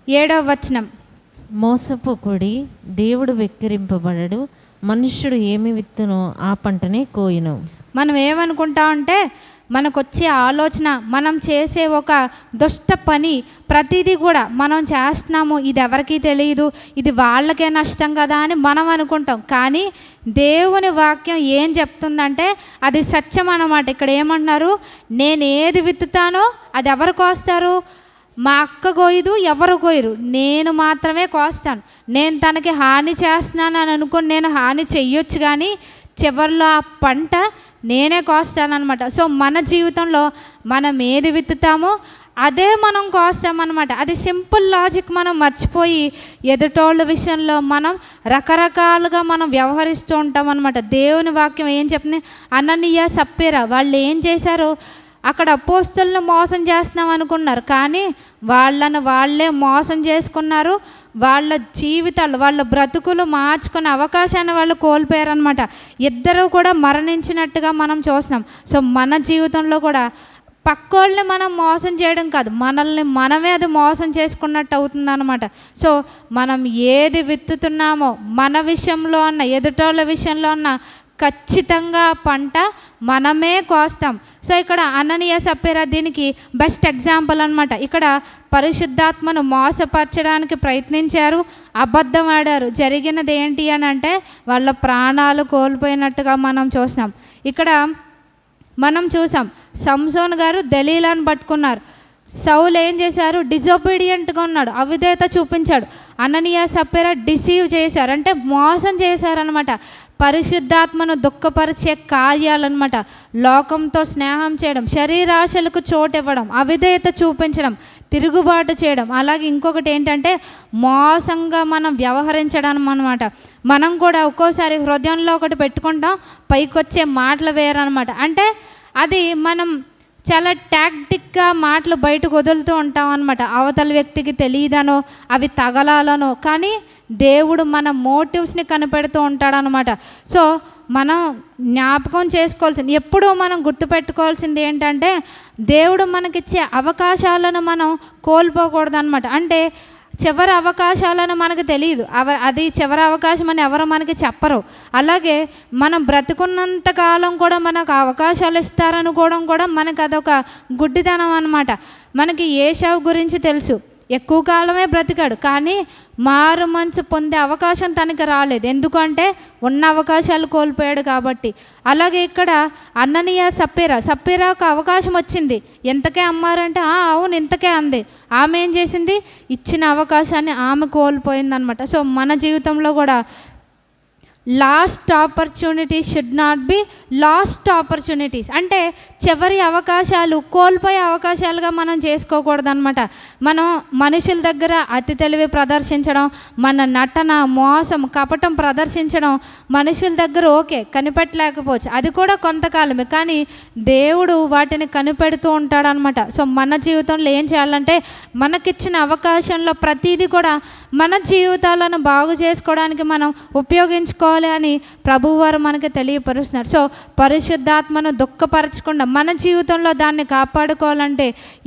7వ వచనం, మోసపోకుడి, దేవుడు వెక్కిరింపబడడు, మనుష్యుడు ఏమి విత్తునో ఆ పంటనే కోయును. మనం ఏమనుకుంటామంటే మనకొచ్చే ఆలోచన, మనం చేసే ఒక దుష్ట పని ప్రతిదీ కూడా మనం చేస్తున్నాము, ఇది ఎవరికీ తెలియదు, ఇది వాళ్ళకే నష్టం కదా అని మనం అనుకుంటాం. కానీ దేవుని వాక్యం ఏం చెప్తుందంటే అది సత్యం అన్నమాట. ఇక్కడ ఏమంటున్నారు? నేను ఏది విత్తుతానో అది ఎవరు కోస్తారు? మా అక్క కోయదు, ఎవరు కోయరు, నేను మాత్రమే కోస్తాను. నేను తనకి హాని చేస్తున్నాను అని అనుకుని నేను హాని చెయ్యొచ్చు, కానీ చివరిలో ఆ పంట నేనే కోస్తానన్నమాట. సో మన జీవితంలో మనం ఏది విత్తుతామో అదే మనం కోస్తామన్నమాట. అది సింపుల్ లాజిక్ మనం మర్చిపోయి ఎదుటోళ్ళ విషయంలో మనం రకరకాలుగా మనం వ్యవహరిస్తూ ఉంటాం అన్నమాట. దేవుని వాక్యం ఏం చెప్తుంది? అననీయ సప్పీరా వాళ్ళు ఏం చేశారు? అక్కడ అపోస్తలులను మోసం చేస్తున్నాం అనుకున్నారు, కానీ వాళ్ళే మోసం చేసుకున్నారు. వాళ్ళ జీవితాలు, వాళ్ళ బ్రతుకులు మార్చుకునే అవకాశాన్ని వాళ్ళు కోల్పోయారనమాట. ఇద్దరు కూడా మరణించినట్టుగా మనం చూస్తున్నాం. సో మన జీవితంలో కూడా పక్కోళ్ళని మనం మోసం చేయడం కాదు, మనల్ని మనమే అది మోసం చేసుకున్నట్టు అవుతుందన్నమాట. సో మనం ఏది విత్తుతున్నామో మన విషయంలో అన్న ఎదుటోళ్ళ విషయంలో అన్న ఖచ్చితంగా పంట మనమే కోస్తాం. సో ఇక్కడ అననీయ సప్పీరా దీనికి బెస్ట్ ఎగ్జాంపుల్ అనమాట. ఇక్కడ పరిశుద్ధాత్మను మోసపరచడానికి ప్రయత్నించారు, అబద్ధం ఆడారు. జరిగినది ఏంటి అని అంటే వాళ్ళ ప్రాణాలు కోల్పోయినట్టుగా మనం చూసినాం. ఇక్కడ మనం చూసాం సంసోన్ గారు దలీలాను పట్టుకున్నారు. సౌలు ఏం చేశారు? డిజొబీడియంట్గా ఉన్నాడు, అవిధేయత చూపించాడు. అననీయ సప్పీరా డిసీవ్ చేశారు, అంటే మోసం చేశారనమాట. పరిశుద్ధాత్మను దుఃఖపరిచే కార్యాలన్నమాట. లోకంతో స్నేహం చేయడం, శరీరాశలకు చోటు ఇవ్వడం, అవిధేయత చూపించడం, తిరుగుబాటు చేయడం. అలాగే ఇంకొకటి ఏంటంటే మోసంగా మనం వ్యవహరించడం అనమాట. మనం కూడా ఒక్కోసారి హృదయంలో ఒకటి పెట్టుకుంటాం, పైకి వచ్చే మాటలు వేరనమాట. అంటే అది మనం చాలా టాక్టిక్గా మాటలు బయటకు వదులుతూ ఉంటాం అనమాట. అవతల వ్యక్తికి తెలియదనో అవి తగలాలనో, కానీ దేవుడు మన మోటివ్స్ని కనిపెడుతూ ఉంటాడనమాట. సో మనం జ్ఞాపకం చేసుకోవాల్సింది, ఎప్పుడూ మనం గుర్తుపెట్టుకోవాల్సింది ఏంటంటే దేవుడు మనకిచ్చే అవకాశాలను మనం కోల్పోకూడదు అనమాట. అంటే చివరి అవకాశాలను మనకు తెలియదు, అది చివరి అవకాశం అని ఎవరు మనకి చెప్పరు. అలాగే మనం బ్రతుకున్నంత కాలం కూడా మనకు అవకాశాలు ఇస్తారనుకోవడం కూడా మనకు అదొక గుడ్డితనం అనమాట. మనకి ఏశావు గురించి తెలుసు, ఎక్కువ కాలమే బ్రతికాడు, కానీ మారు మనసు పొందే అవకాశం తనకి రాలేదు. ఎందుకంటే ఉన్న అవకాశాలు కోల్పోయాడు కాబట్టి. అలాగే ఇక్కడ అననీయ సప్పీరాకు అవకాశం వచ్చింది. ఎంతకే అమ్మారంటే అవును ఇంతకే అంది. ఆమె ఏం చేసింది? ఇచ్చిన అవకాశాన్ని ఆమె కోల్పోయిందనమాట. సో మన జీవితంలో కూడా last opportunities should not be last opportunities. అంటే చివరి అవకాశాలు కోల్పోయే అవకాశాలుగా మనం చేసుకోకూడదు అనమాట. మనం మనుషుల దగ్గర అతి తెలివి ప్రదర్శించడం, మన నటన, మోసం, కపటం ప్రదర్శించడం మనుషుల దగ్గర ఓకే, కనిపెట్టలేకపోవచ్చు, అది కూడా కొంతకాలమే, కానీ దేవుడు వాటిని కనిపెడుతూ ఉంటాడనమాట. సో మన జీవితంలో ఏం చేయాలంటే మనకిచ్చిన అవకాశంలో ప్రతిదీ కూడా మన జీవితాలను బాగు చేసుకోవడానికి మనం ఉపయోగించుకోవాలి అని ప్రభువారు మనకి తెలియపరుస్తున్నారు. సో పరిశుద్ధాత్మను దుఃఖపరచకుండా మన జీవితంలో దాన్ని కాపాడుకోవాలంటే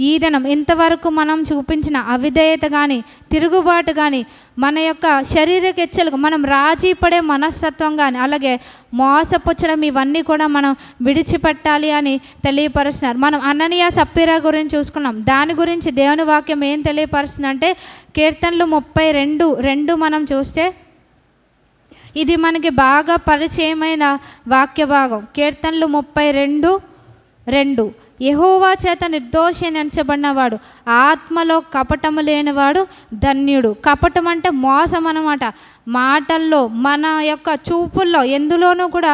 ఈ దినం ఇంతవరకు మనం చూపించిన అవిధేయత కానీ తిరుగుబాటు కానీ మన యొక్క శరీరక ఇచ్చలకు మనం రాజీ పడే మనస్తత్వం కానీ అలాగే మోసపుచ్చడం ఇవన్నీ కూడా మనం విడిచిపెట్టాలి అని తెలియపరుస్తున్నారు. మనం అననీయ సప్పీరా గురించి చూసుకున్నాం. దాని గురించి దేవుని వాక్యం ఏం తెలియపరుస్తుందంటే కీర్తనలు 32:2 మనం చూస్తే ఇది మనకి బాగా పరిచయమైన వాక్య భాగం. కీర్తనలు 32:2 యెహోవా చేత నిర్దోషి అని ఎంచబడినవాడు, ఆత్మలో కపటము లేనివాడు ధన్యుడు. కపటం అంటే మోసం అన్నమాట. మాటల్లో, మన యొక్క చూపుల్లో ఎందులోనూ కూడా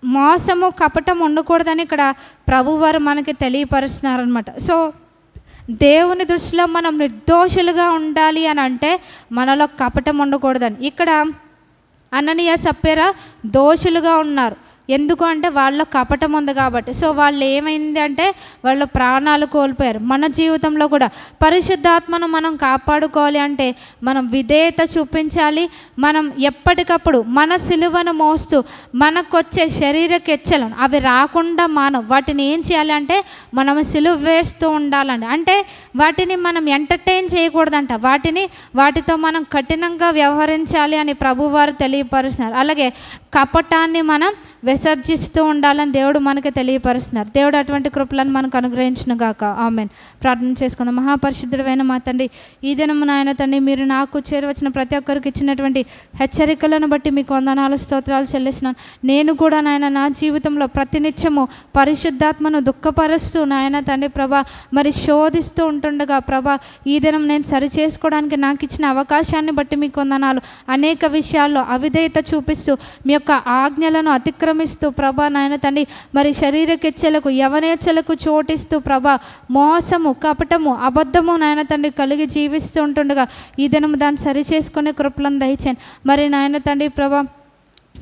మోసము కపటం ఉండకూడదని ఇక్కడ ప్రభువారు మనకి తెలియపరుస్తున్నారనమాట. సో దేవుని దృష్టిలో మనం నిర్దోషులుగా ఉండాలి అని అంటే మనలో కపటం ఉండకూడదని. ఇక్కడ అననీయ సప్పీరా దోషులుగా ఉన్నారు. ఎందుకు అంటే వాళ్ళ కపటం ఉంది కాబట్టి. సో వాళ్ళు ఏమైంది అంటే వాళ్ళ ప్రాణాలు కోల్పోయారు. మన జీవితంలో కూడా పరిశుద్ధాత్మను మనం కాపాడుకోవాలి అంటే మనం విధేయత చూపించాలి. మనం ఎప్పటికప్పుడు మన సిలువను మోస్తూ మనకొచ్చే శరీరక ఎచ్చలను అవి రాకుండా వాటిని ఏం చేయాలి అంటే మనం సిలువ వేస్తూ ఉండాలండి. అంటే వాటిని మనం ఎంటర్టైన్ చేయకూడదంట, వాటితో మనం కఠినంగా వ్యవహరించాలి అని ప్రభువారు తెలియపరుస్తున్నారు. అలాగే కపటాన్ని మనం విసర్జిస్తూ ఉండాలని దేవుడు మనకు తెలియపరుస్తున్నారు. దేవుడు అటువంటి కృపలను మనకు అనుగ్రహించును గాక. ఆమేన్. ప్రార్థన చేసుకుందాం. మహాపరిశుద్ధుడైన మా తండ్రి, ఈ దినము నాయన తండ్రి మీరు నాకు చేరవచ్చిన ప్రతి ఒక్కరికి ఇచ్చినటువంటి హెచ్చరికలను బట్టి మీకు వందనాలు స్తోత్రాలు చెల్లిస్తున్నాను. నేను కూడా నాయన నా జీవితంలో ప్రతినిత్యము పరిశుద్ధాత్మను దుఃఖపరుస్తూ నాయన తండ్రి ప్రభా మరి శోధిస్తూ ఉంటుండగా ప్రభా ఈ దినం నేను సరి చేసుకోవడానికి నాకు ఇచ్చిన అవకాశాన్ని బట్టి మీకు వందనాలు. అనేక విషయాల్లో అవిధేయత చూపిస్తూ మీ యొక్క ఆజ్ఞలను అతిక్రమిస్తూ ప్రభా నాయన తండ్రి మరి శరీరకెచ్చలకు యవనేచ్చలకు చోటిస్తూ ప్రభా మోసము కపటము అబద్ధము నాయన తండ్రి కలిగి జీవిస్తూ ఉంటుండగా ఈ దినం దాన్ని సరి చేసుకునే కృపలను దయచేయండి. మరి నాయన తండ్రి ప్రభా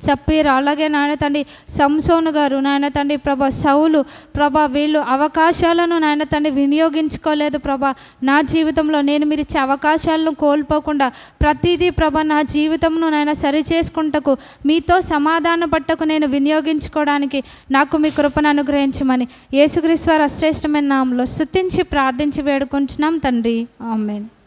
సప్పీరు, అలాగే నాయన తండ్రి సంసోను గారు, నాయన తండ్రి ప్రభా సౌలు, ప్రభా వీళ్ళు అవకాశాలను నాయన తండ్రి వినియోగించుకోలేదు ప్రభా. నా జీవితంలో నేను మీరు ఇచ్చే అవకాశాలను కోల్పోకుండా ప్రతిదీ ప్రభా నా జీవితంను నాయన సరి చేసుకుంటకు, మీతో సమాధాన పట్టకు నేను వినియోగించుకోవడానికి నాకు మీ కృపను అనుగ్రహించమని యేసుక్రీస్తు వారి శ్రేష్టమైన నామములో స్తుతించి ప్రార్థించి వేడుకొంచున్నాం తండ్రి. ఆమేన్.